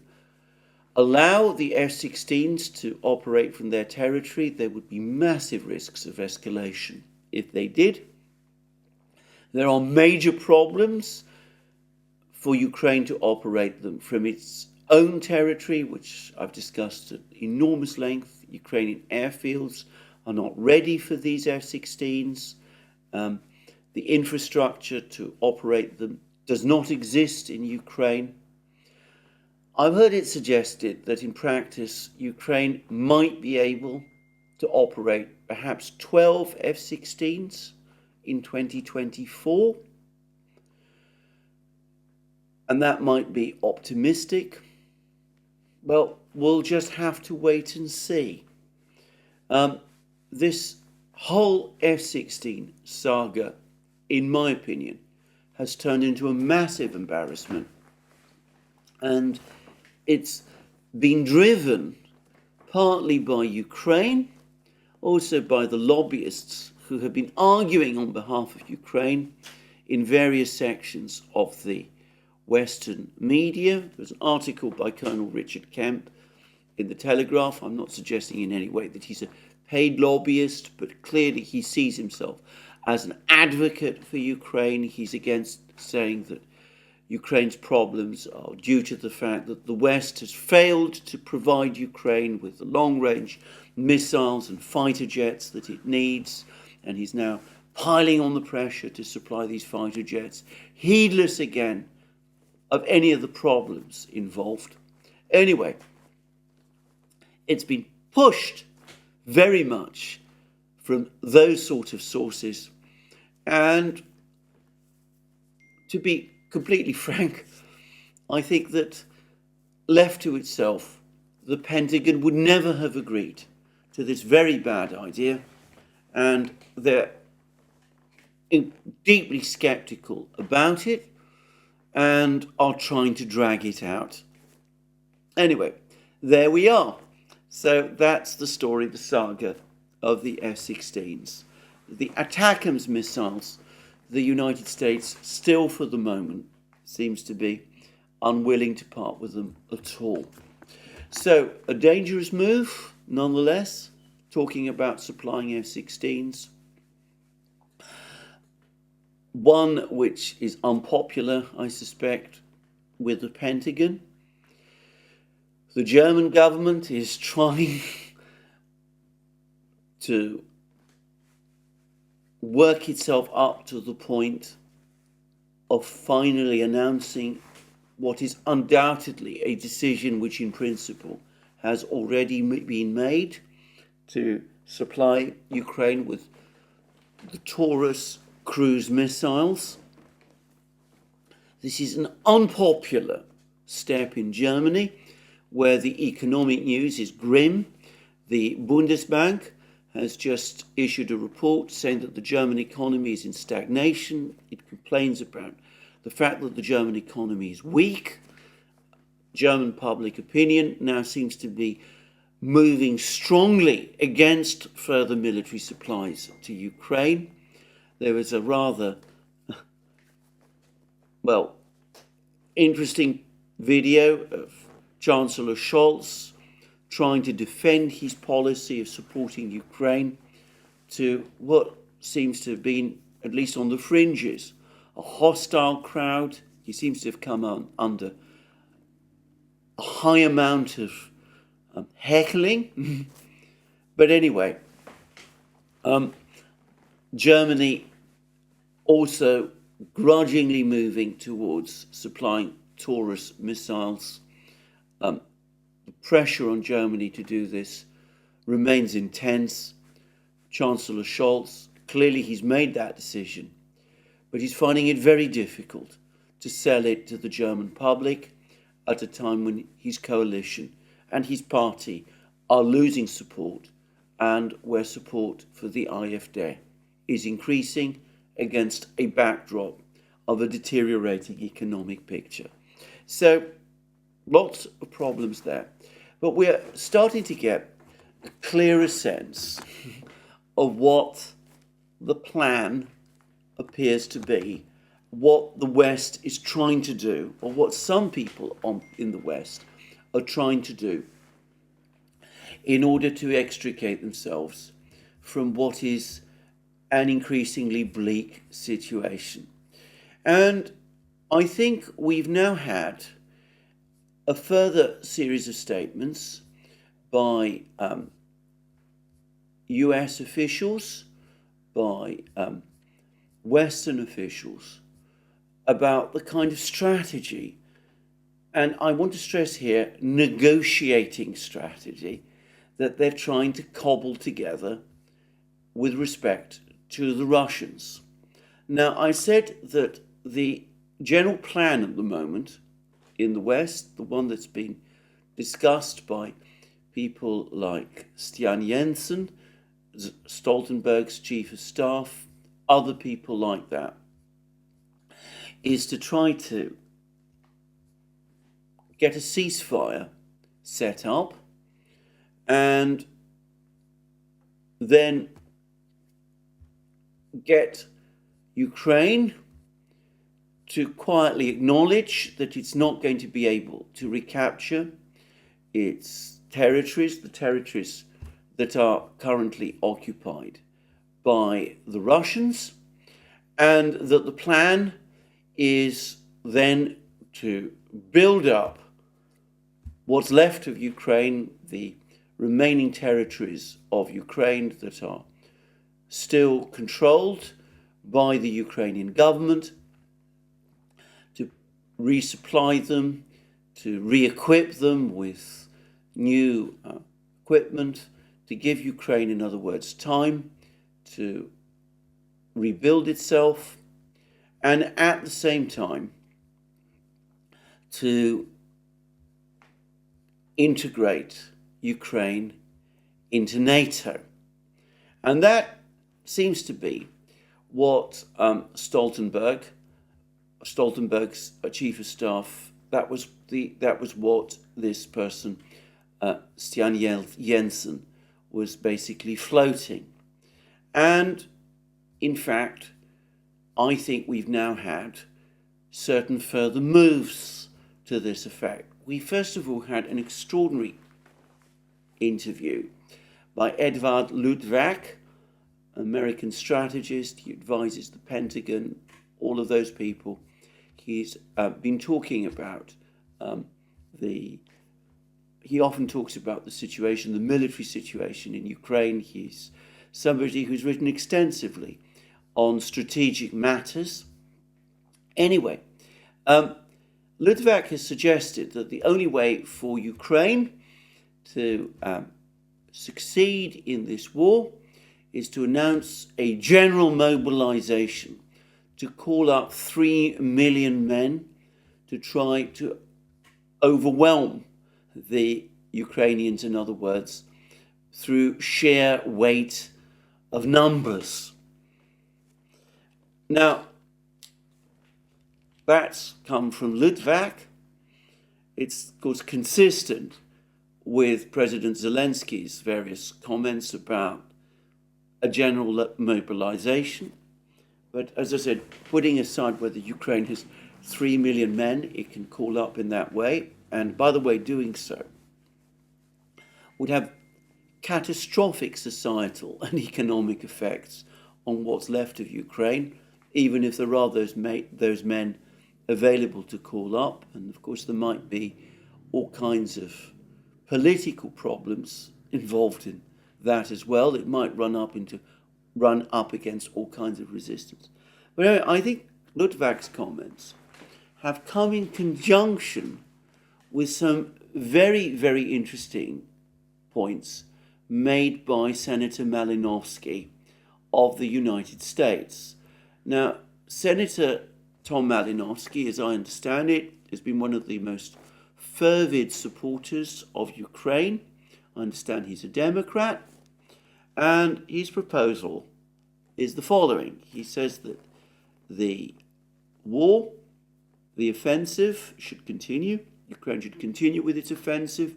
allow the F-16s to operate from their territory. There would be massive risks of escalation if they did. There are major problems for Ukraine to operate them from its own territory, which I've discussed at enormous length. Ukrainian airfields are not ready for these F-16s. The infrastructure to operate them does not exist in Ukraine. I've heard it suggested that in practice, Ukraine might be able to operate perhaps 12 F-16s in 2024. And that might be optimistic. Well, we'll just have to wait and see. This whole F-16 saga, in my opinion, has turned into a massive embarrassment. And it's been driven partly by Ukraine, also by the lobbyists who have been arguing on behalf of Ukraine in various sections of the Western media. There's an article by Colonel Richard Kemp in the Telegraph. I'm not suggesting in any way that he's a paid lobbyist, but clearly he sees himself as an advocate for Ukraine. He's against saying that Ukraine's problems are due to the fact that the West has failed to provide Ukraine with the long-range missiles and fighter jets that it needs, and he's now piling on the pressure to supply these fighter jets, heedless again of any of the problems involved. Anyway, it's been pushed very much from those sort of sources, and to be completely frank, I think that left to itself, the Pentagon would never have agreed to this very bad idea and they're deeply skeptical about it and are trying to drag it out. Anyway, there we are. So that's the story, the saga of the F-16s. The ATACMS missiles, the United States still for the moment seems to be unwilling to part with them at all. So a dangerous move, nonetheless, talking about supplying F-16s. One which is unpopular, I suspect, with the Pentagon. The German government is trying to work itself up to the point of finally announcing what is undoubtedly a decision which in principle has already been made to supply Ukraine with the Taurus cruise missiles. This is an unpopular step in Germany, where the economic news is grim. The Bundesbank has just issued a report saying that the German economy is in stagnation. It complains about the fact that the German economy is weak. German public opinion now seems to be moving strongly against further military supplies to Ukraine. There was a rather, interesting video of Chancellor Scholz trying to defend his policy of supporting Ukraine to what seems to have been, at least on the fringes, a hostile crowd. He seems to have come under a high amount of heckling. But anyway, Germany also grudgingly moving towards supplying Taurus missiles. The pressure on Germany to do this remains intense. Chancellor Scholz, clearly he's made that decision, but he's finding it very difficult to sell it to the German public at a time when his coalition and his party are losing support, and where support for the AfD is increasing against a backdrop of a deteriorating economic picture. So lots of problems there. But we're starting to get a clearer sense of what the plan appears to be, what the West is trying to do, or what some people in the West are trying to do in order to extricate themselves from what is an increasingly bleak situation. And I think we've now had a further series of statements by US officials, by Western officials, about the kind of strategy, and I want to stress here, negotiating strategy, that they're trying to cobble together with respect to the Russians. Now, I said that the general plan at the moment in the West, the one that's been discussed by people like Stian Jensen, Stoltenberg's chief of staff, other people like that, is to try to get a ceasefire set up and then get Ukraine to quietly acknowledge that it's not going to be able to recapture its territories, the territories that are currently occupied by the Russians, and that the plan is then to build up what's left of Ukraine, the remaining territories of Ukraine that are still controlled by the Ukrainian government, to resupply them, to re-equip them with new equipment, to give Ukraine, in other words, time to rebuild itself, and at the same time to integrate Ukraine into NATO. And that seems to be what Stoltenberg's chief of staff, that was what this person, Stian Jensen, was basically floating. And in fact, I think we've now had certain further moves to this effect. We first of all had an extraordinary interview by Edward Luttwak, American strategist. He advises the Pentagon, all of those people. He's been talking about he often talks about the situation, the military situation in Ukraine. He's somebody who's written extensively on strategic matters. Anyway, Luttwak has suggested that the only way for Ukraine to succeed in this war is to announce a general mobilization, to call up 3 million men to try to overwhelm the Ukrainians, in other words, through sheer weight of numbers. Now, that's come from Luttwak. It's, of course, consistent with President Zelensky's various comments about a general mobilization. But as I said, putting aside whether Ukraine has 3 million men it can call up in that way, and by the way, doing so would have catastrophic societal and economic effects on what's left of Ukraine, even if there are those men available to call up. And of course, there might be all kinds of political problems involved in that as well. It might run up against all kinds of resistance. But anyway, I think Luttwak's comments have come in conjunction with some very, very interesting points made by Senator Malinowski of the United States. Now, Senator Tom Malinowski, as I understand it, has been one of the most fervid supporters of Ukraine. I understand he's a Democrat, and his proposal is the following. He says that the war, the offensive, should continue. Ukraine should continue with its offensive.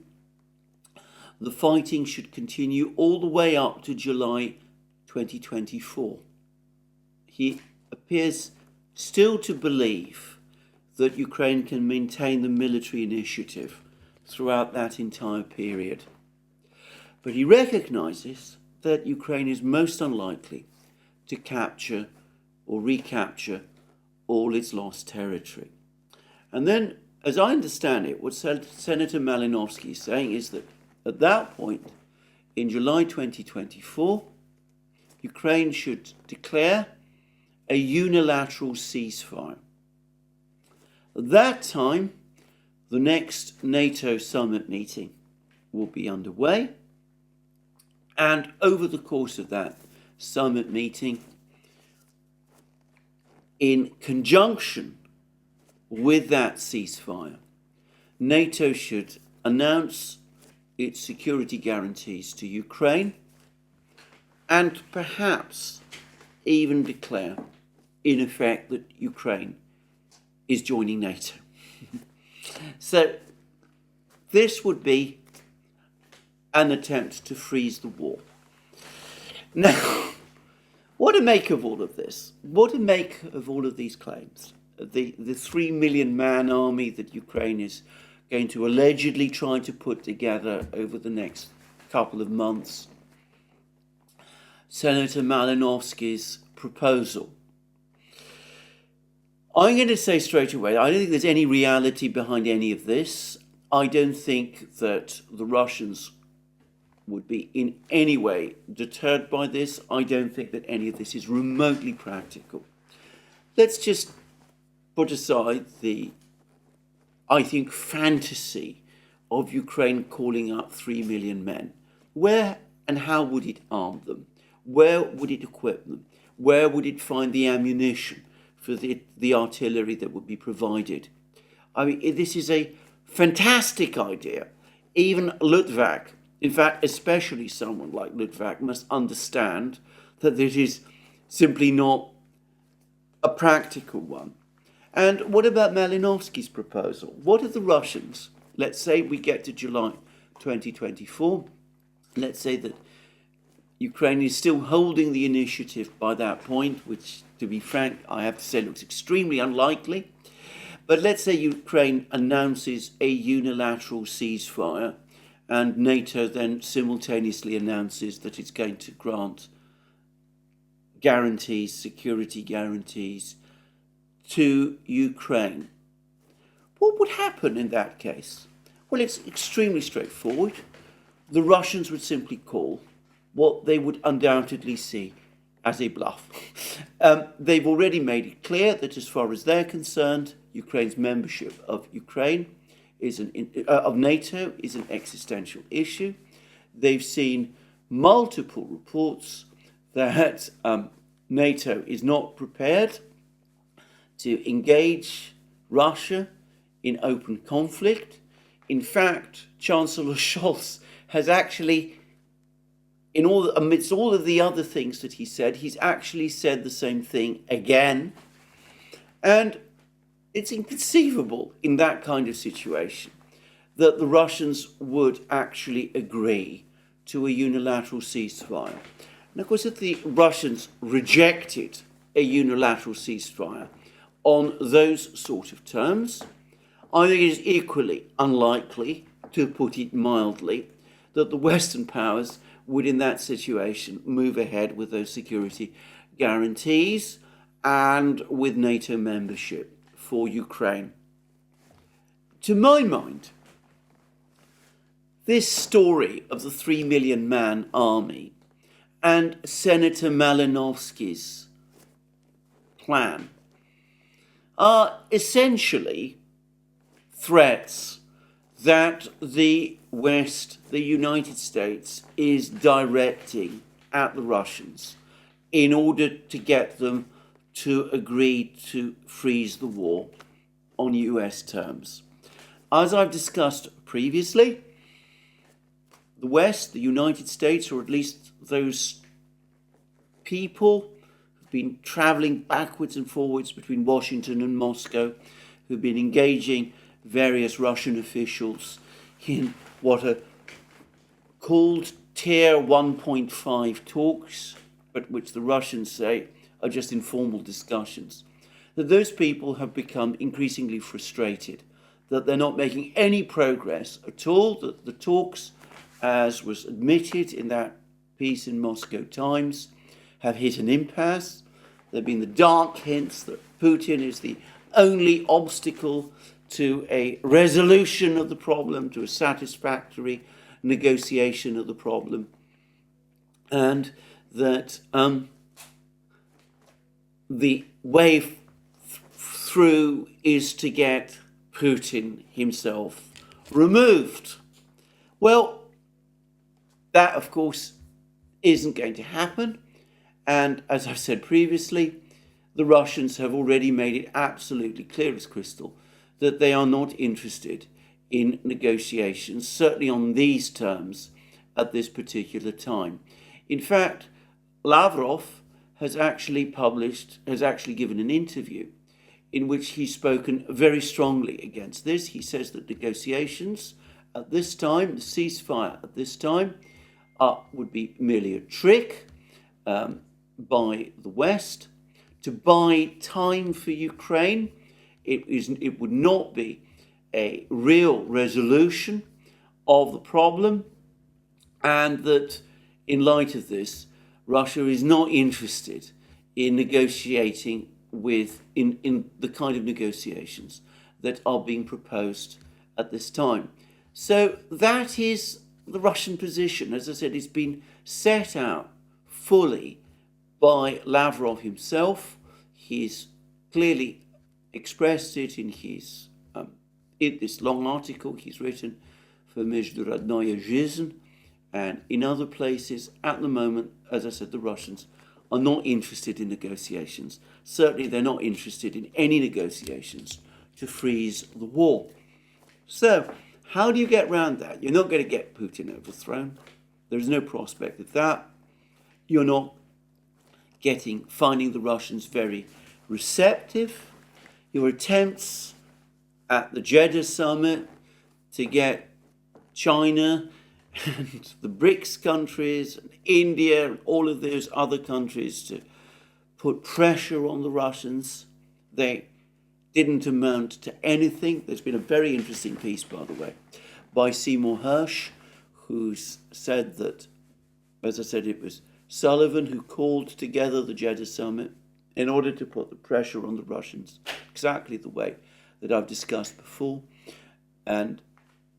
The fighting should continue all the way up to July 2024. He appears still to believe that Ukraine can maintain the military initiative throughout that entire period. But he recognizes that Ukraine is most unlikely to capture or recapture all its lost territory. And then, as I understand it, what Senator Malinowski is saying is that at that point, in July 2024, Ukraine should declare a unilateral ceasefire. At that time, the next NATO summit meeting will be underway, and over the course of that summit meeting, in conjunction with that ceasefire, NATO should announce its security guarantees to Ukraine and perhaps even declare, in effect, that Ukraine is joining NATO. So this would be an attempt to freeze the war. Now, what to make of all of this? What to make of all of these claims? The 3 million man army that Ukraine is going to allegedly try to put together over the next couple of months. Senator Malinowski's proposal. I'm going to say straight away, I don't think there's any reality behind any of this. I don't think that the Russians would be in any way deterred by this. I don't think that any of this is remotely practical. Let's just put aside the, I think, fantasy of Ukraine calling up 3 million men. Where and how would it arm them? Where would it equip them? Where would it find the ammunition for the artillery that would be provided? I mean, this is a fantastic idea. Even Luttwak, in fact, especially someone like Luttwak, must understand that it is simply not a practical one. And what about Malinovsky's proposal? What if the Russians, let's say we get to July 2024, let's say that Ukraine is still holding the initiative by that point, which, to be frank, I have to say looks extremely unlikely. But let's say Ukraine announces a unilateral ceasefire and NATO then simultaneously announces that it's going to grant guarantees, security guarantees to Ukraine. What would happen in that case? Well, it's extremely straightforward. The Russians would simply call what they would undoubtedly see as a bluff. They've already made it clear that as far as they're concerned, Ukraine's membership of NATO is an existential issue. They've seen multiple reports that NATO is not prepared to engage Russia in open conflict. In fact, Chancellor Scholz has actually, amidst all of the other things that he said, he's actually said the same thing again. And it's inconceivable in that kind of situation that the Russians would actually agree to a unilateral ceasefire. And of course, if the Russians rejected a unilateral ceasefire on those sort of terms, I think it is equally unlikely, to put it mildly, that the Western powers would in that situation move ahead with those security guarantees and with NATO membership for Ukraine. To my mind, this story of the 3 million man army and Senator Malinovsky's plan are essentially threats that the West, the United States, is directing at the Russians in order to get them to agree to freeze the war on US terms. As I've discussed previously, the West, the United States, or at least those people who've been traveling backwards and forwards between Washington and Moscow, who've been engaging various Russian officials in what are called Tier 1.5 talks, but which the Russians say are just informal discussions, that those people have become increasingly frustrated, that they're not making any progress at all, that the talks, as was admitted in that piece in Moscow Times, have hit an impasse. There have been the dark hints that Putin is the only obstacle to a resolution of the problem, to a satisfactory negotiation of the problem, and that the way through is to get Putin himself removed. Well, that, of course, isn't going to happen. And as I've said previously, the Russians have already made it absolutely clear as crystal that they are not interested in negotiations, certainly on these terms, at this particular time. In fact, Lavrov has actually given an interview in which he's spoken very strongly against this. He says that negotiations at this time, the ceasefire at this time, would be merely a trick by the West to buy time for Ukraine. It would not be a real resolution of the problem, and that in light of this, Russia is not interested in negotiating in the kind of negotiations that are being proposed at this time. So that is the Russian position. As I said, it's been set out fully by Lavrov himself. He's clearly expressed it in this long article he's written for Международная жизнь and in other places. At the moment, as I said, the Russians are not interested in negotiations. Certainly they're not interested in any negotiations to freeze the war. So how do you get around that? You're not going to get Putin overthrown. There's no prospect of that. You're not finding the Russians very receptive. Your attempts at the Jeddah summit to get China and the BRICS countries and India and all of those other countries to put pressure on the Russians, they didn't amount to anything. There's been a very interesting piece, by the way, by Seymour Hersh, who's said that, as I said, it was Sullivan who called together the Jeddah summit in order to put the pressure on the Russians, exactly the way that I've discussed before. And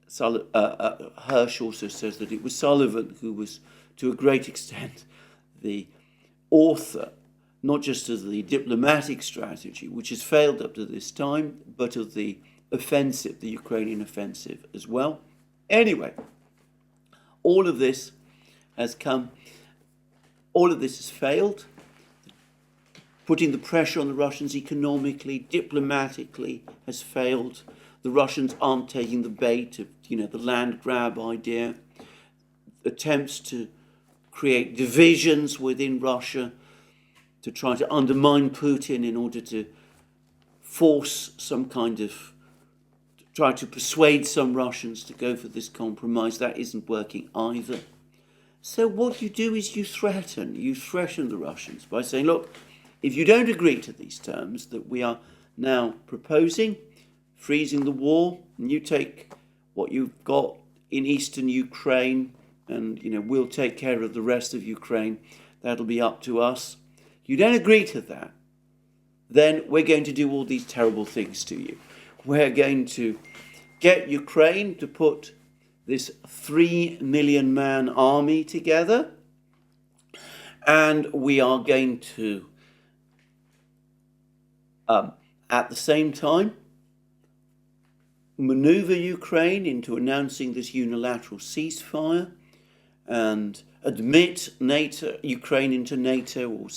Hersh also says that it was Sullivan who was, to a great extent, the author, not just of the diplomatic strategy, which has failed up to this time, but of the offensive, the Ukrainian offensive as well. Anyway, all of this has failed. Putting the pressure on the Russians economically, diplomatically, has failed. The Russians aren't taking the bait of, the land grab idea. Attempts to create divisions within Russia, to try to undermine Putin in order to force try to persuade some Russians to go for this compromise, that isn't working either. So what you do is you threaten the Russians by saying, look, if you don't agree to these terms that we are now proposing, freezing the war, and you take what you've got in eastern Ukraine, and we'll take care of the rest of Ukraine, that'll be up to us. You don't agree to that, then we're going to do all these terrible things to you. We're going to get Ukraine to put this 3 million man army together, and we are going to, at the same time, maneuver Ukraine into announcing this unilateral ceasefire and admit Ukraine into NATO, or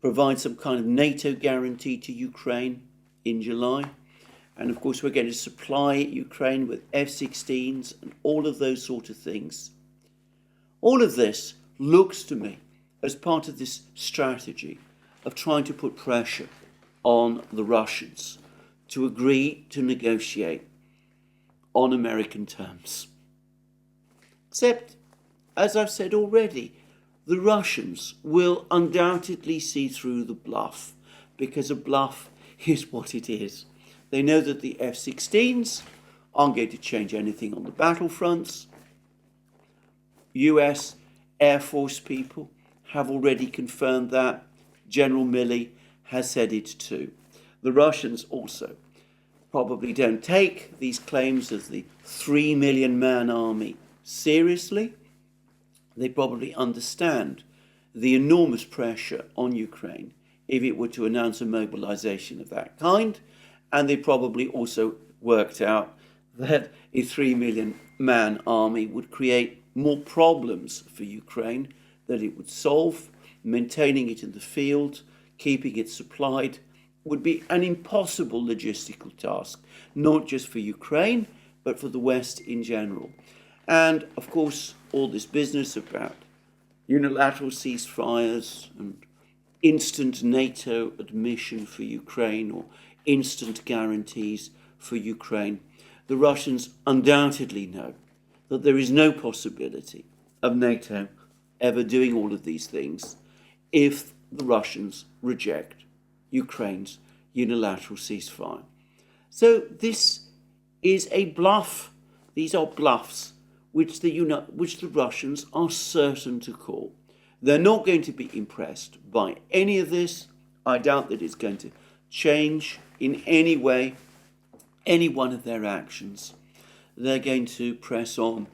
provide some kind of NATO guarantee to Ukraine in July. And of course, we're going to supply Ukraine with F-16s and all of those sort of things. All of this looks to me as part of this strategy of trying to put pressure on the Russians to agree to negotiate on American terms. Except, as I've said already, the Russians will undoubtedly see through the bluff, because a bluff is what it is. They know that the F-16s aren't going to change anything on the battlefronts. US Air Force people have already confirmed that. General Milley has said it too. The Russians also probably don't take these claims of the 3 million man army seriously. They probably understand the enormous pressure on Ukraine if it were to announce a mobilization of that kind. And they probably also worked out that a 3 million man army would create more problems for Ukraine than it would solve. Maintaining it in the field, keeping it supplied, would be an impossible logistical task, not just for Ukraine, but for the West in general. And of course, all this business about unilateral ceasefires and instant NATO admission for Ukraine, or instant guarantees for Ukraine, the Russians undoubtedly know that there is no possibility of NATO ever doing all of these things if the Russians reject Ukraine's unilateral ceasefire. So this is a bluff. These are bluffs which the Russians are certain to call. They're not going to be impressed by any of this. I doubt that it's going to change in any way any one of their actions. They're going to press on,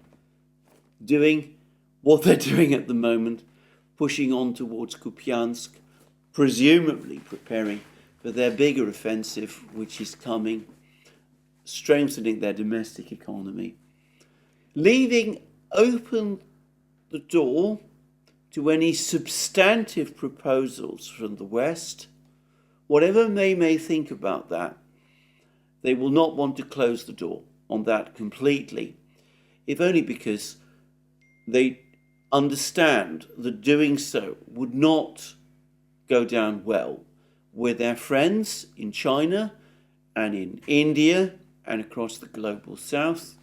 doing what they're doing at the moment, pushing on towards Kupiansk, presumably preparing for their bigger offensive, which is coming, strengthening their domestic economy, leaving open the door to any substantive proposals from the West. Whatever they may think about that, they will not want to close the door on that completely, if only because they understand that doing so would not go down well with their friends in China and in India and across the global south,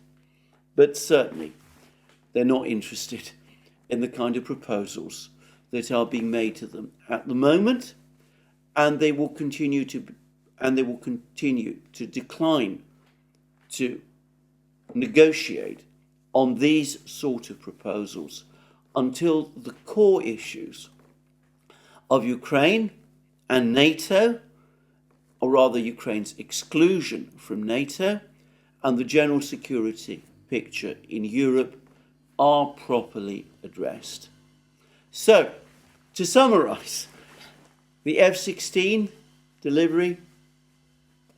but certainly they're not interested in the kind of proposals that are being made to them at the moment, and they will continue to decline to negotiate on these sort of proposals until the core issues of Ukraine and NATO, or rather Ukraine's exclusion from NATO, and the general security picture in Europe are properly addressed. So, to summarise, the F-16 delivery,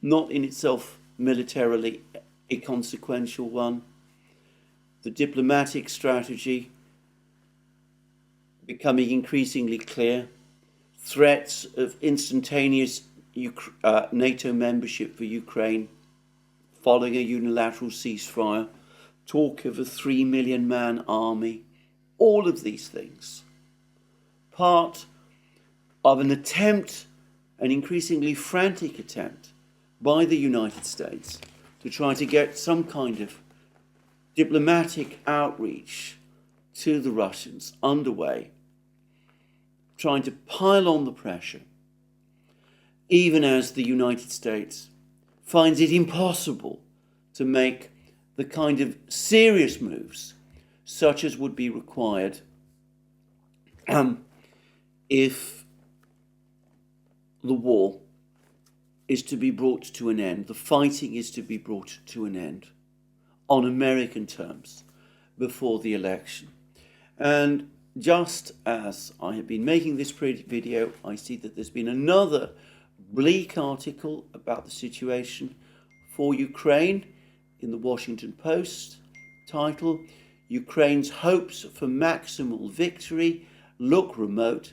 not in itself militarily a consequential one. The diplomatic strategy becoming increasingly clear. Threats of instantaneous NATO membership for Ukraine following a unilateral ceasefire. Talk of a 3 million man army. All of these things. Part of an attempt, an increasingly frantic attempt by the United States to try to get some kind of diplomatic outreach to the Russians underway, trying to pile on the pressure, even as the United States finds it impossible to make the kind of serious moves such as would be required if the war is to be brought to an end, the fighting is to be brought to an end on American terms before the election. And just as I have been making this video, I see that there's been another bleak article about the situation for Ukraine in the Washington Post, title, Ukraine's hopes for maximal victory look remote.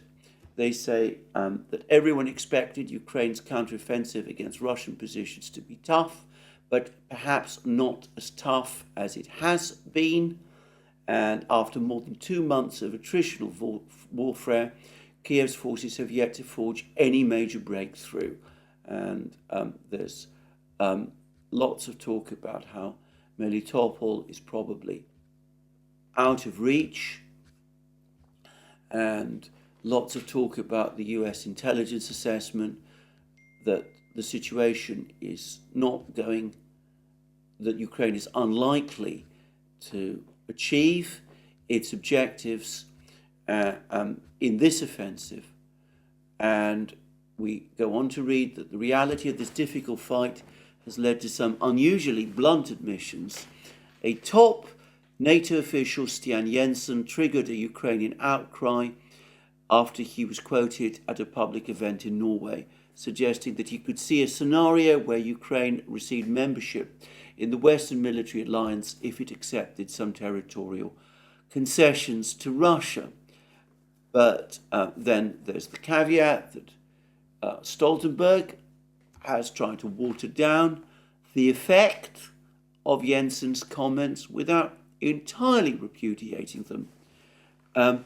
They say that everyone expected Ukraine's counteroffensive against Russian positions to be tough, but perhaps not as tough as it has been. And after more than 2 months of attritional warfare, Kiev's forces have yet to forge any major breakthrough. And there's lots of talk about how Melitopol is probably out of reach, and lots of talk about the US intelligence assessment that the situation is not going, that Ukraine is unlikely to achieve its objectives in this offensive. And we go on to read that the reality of this difficult fight has led to some unusually blunt admissions. A top NATO official, Stian Jensen, triggered a Ukrainian outcry after he was quoted at a public event in Norway, suggesting that he could see a scenario where Ukraine received membership in the Western military alliance if it accepted some territorial concessions to Russia. But then there's the caveat that Stoltenberg has tried to water down the effect of Jensen's comments without entirely repudiating them. And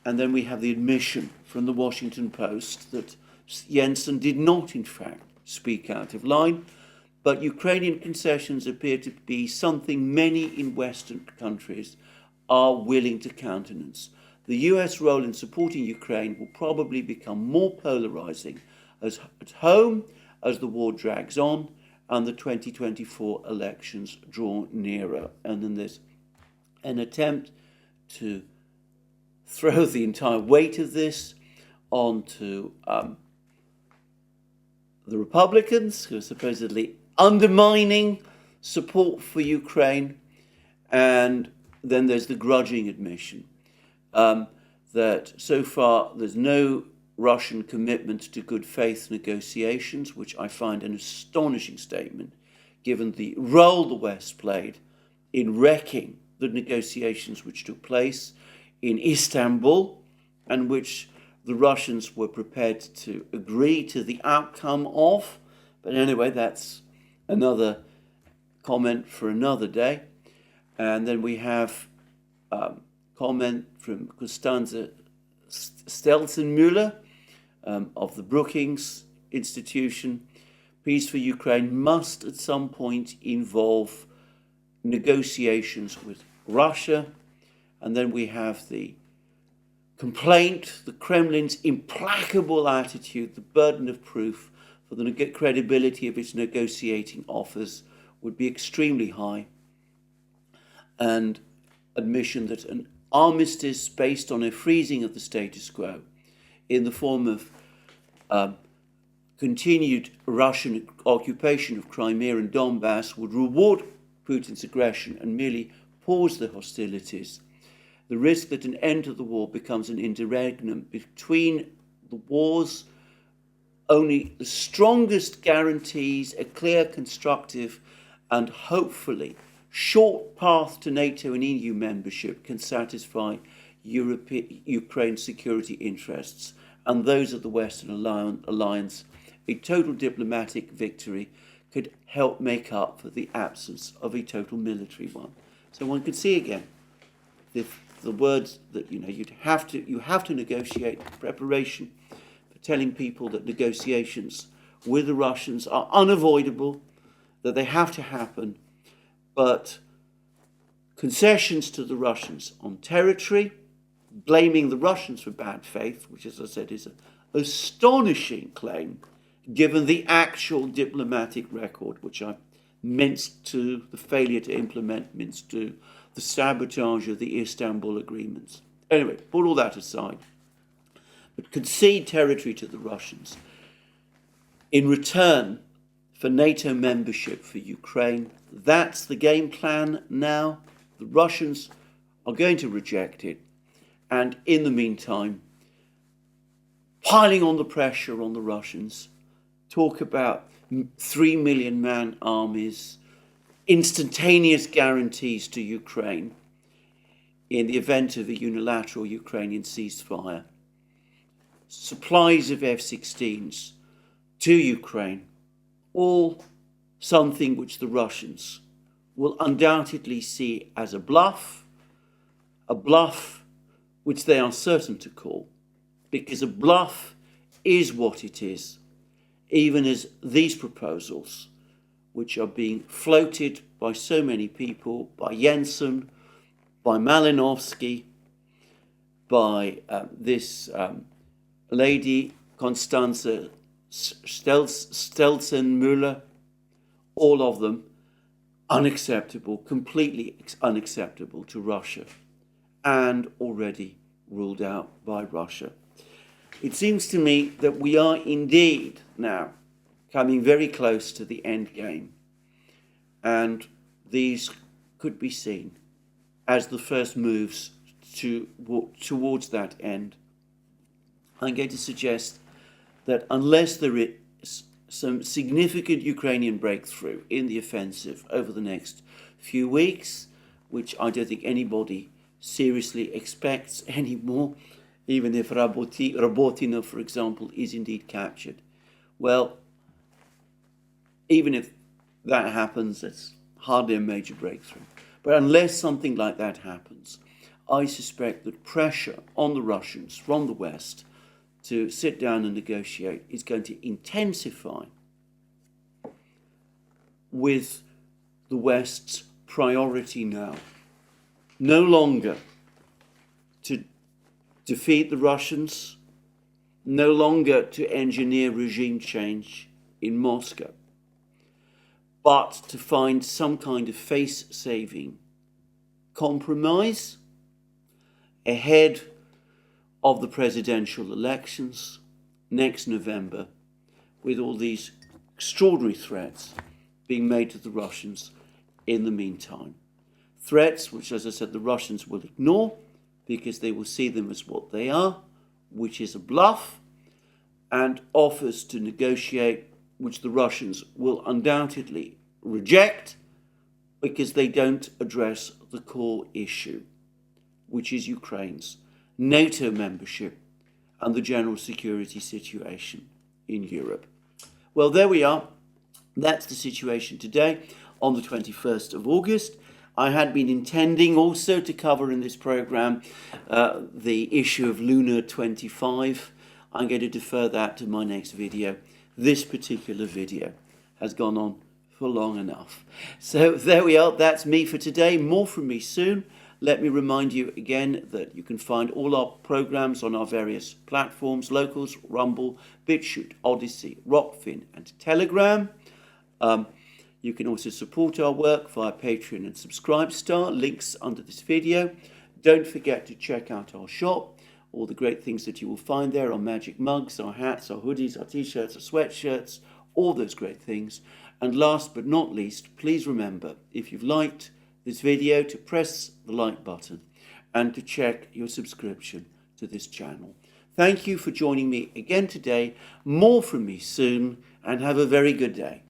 then we have the admission from the Washington Post that Jensen did not, in fact, speak out of line, but Ukrainian concessions appear to be something many in Western countries are willing to countenance. The US role in supporting Ukraine will probably become more polarizing at home as the war drags on and the 2024 elections draw nearer. And then there's an attempt to throw the entire weight of this onto the Republicans, who are supposedly undermining support for Ukraine. And then there's the grudging admission that so far there's no Russian commitment to good faith negotiations, which I find an astonishing statement, given the role the West played in wrecking the negotiations which took place in Istanbul, and which the Russians were prepared to agree to the outcome of. But anyway, that's another comment for another day. And then we have comment from Constanze Stelzenmüller of the Brookings Institution. Peace for Ukraine must at some point involve negotiations with Russia. And then we have the complaint, the Kremlin's implacable attitude, the burden of proof for the credibility of its negotiating offers would be extremely high. And admission that an armistice based on a freezing of the status quo in the form of continued Russian occupation of Crimea and Donbass would reward Putin's aggression and merely pause the hostilities. The risk that an end to the war becomes an interregnum between the wars, only the strongest guarantees a clear, constructive, and hopefully short path to NATO and EU membership can satisfy Ukraine's security interests and those of the Western Alliance. A total diplomatic victory could help make up for the absence of a total military one. So one could see again the words that you have to negotiate, preparation for telling people that negotiations with the Russians are unavoidable, that they have to happen, but concessions to the Russians on territory, blaming the Russians for bad faith, which, as I said, is an astonishing claim, given the actual diplomatic record, which I minced to the failure to implement, minced to the sabotage of the Istanbul agreements. Anyway, put all that aside, but concede territory to the Russians in return for NATO membership for Ukraine. That's the game plan now. The Russians are going to reject it. And in the meantime, piling on the pressure on the Russians, talk about 3 million man armies, instantaneous guarantees to Ukraine in the event of a unilateral Ukrainian ceasefire, supplies of F-16s to Ukraine, all something which the Russians will undoubtedly see as a bluff which they are certain to call, because a bluff is what it is, even as these proposals, which are being floated by so many people, by Jensen, by Malinowski, by this lady, Constanze Stelzenmüller, all of them unacceptable, completely unacceptable to Russia, and already ruled out by Russia. It seems to me that we are indeed now coming very close to the end game, and these could be seen as the first moves towards that end. I'm going to suggest that unless there is some significant Ukrainian breakthrough in the offensive over the next few weeks, which I don't think anybody seriously expects anymore, even if Rabotino, for example, is indeed captured. Well, even if that happens, it's hardly a major breakthrough. But unless something like that happens, I suspect that pressure on the Russians from the West to sit down and negotiate is going to intensify, with the West's priority now no longer to defeat the Russians, no longer to engineer regime change in Moscow, but to find some kind of face-saving compromise ahead of the presidential elections next November, with all these extraordinary threats being made to the Russians in the meantime. Threats which, as I said, the Russians will ignore because they will see them as what they are, which is a bluff, and offers to negotiate which the Russians will undoubtedly reject because they don't address the core issue, which is Ukraine's NATO membership and the general security situation in Europe. Well, there we are. That's the situation today on the 21st of August. I had been intending also to cover in this program the issue of Lunar 25. I'm going to defer that to my next video. This particular video has gone on for long enough. So there we are. That's me for today. More from me soon. Let me remind you again that you can find all our programs on our various platforms: Locals, Rumble, BitChute, ODYSEE, Rockfin and Telegram. You can also support our work via Patreon and Subscribestar, links under this video. Don't forget to check out our shop. All the great things that you will find there: our magic mugs, our hats, our hoodies, our t-shirts, our sweatshirts, all those great things. And last but not least, please remember, if you've liked this video, to press the like button and to check your subscription to this channel. Thank you for joining me again today. More from me soon, and have a very good day.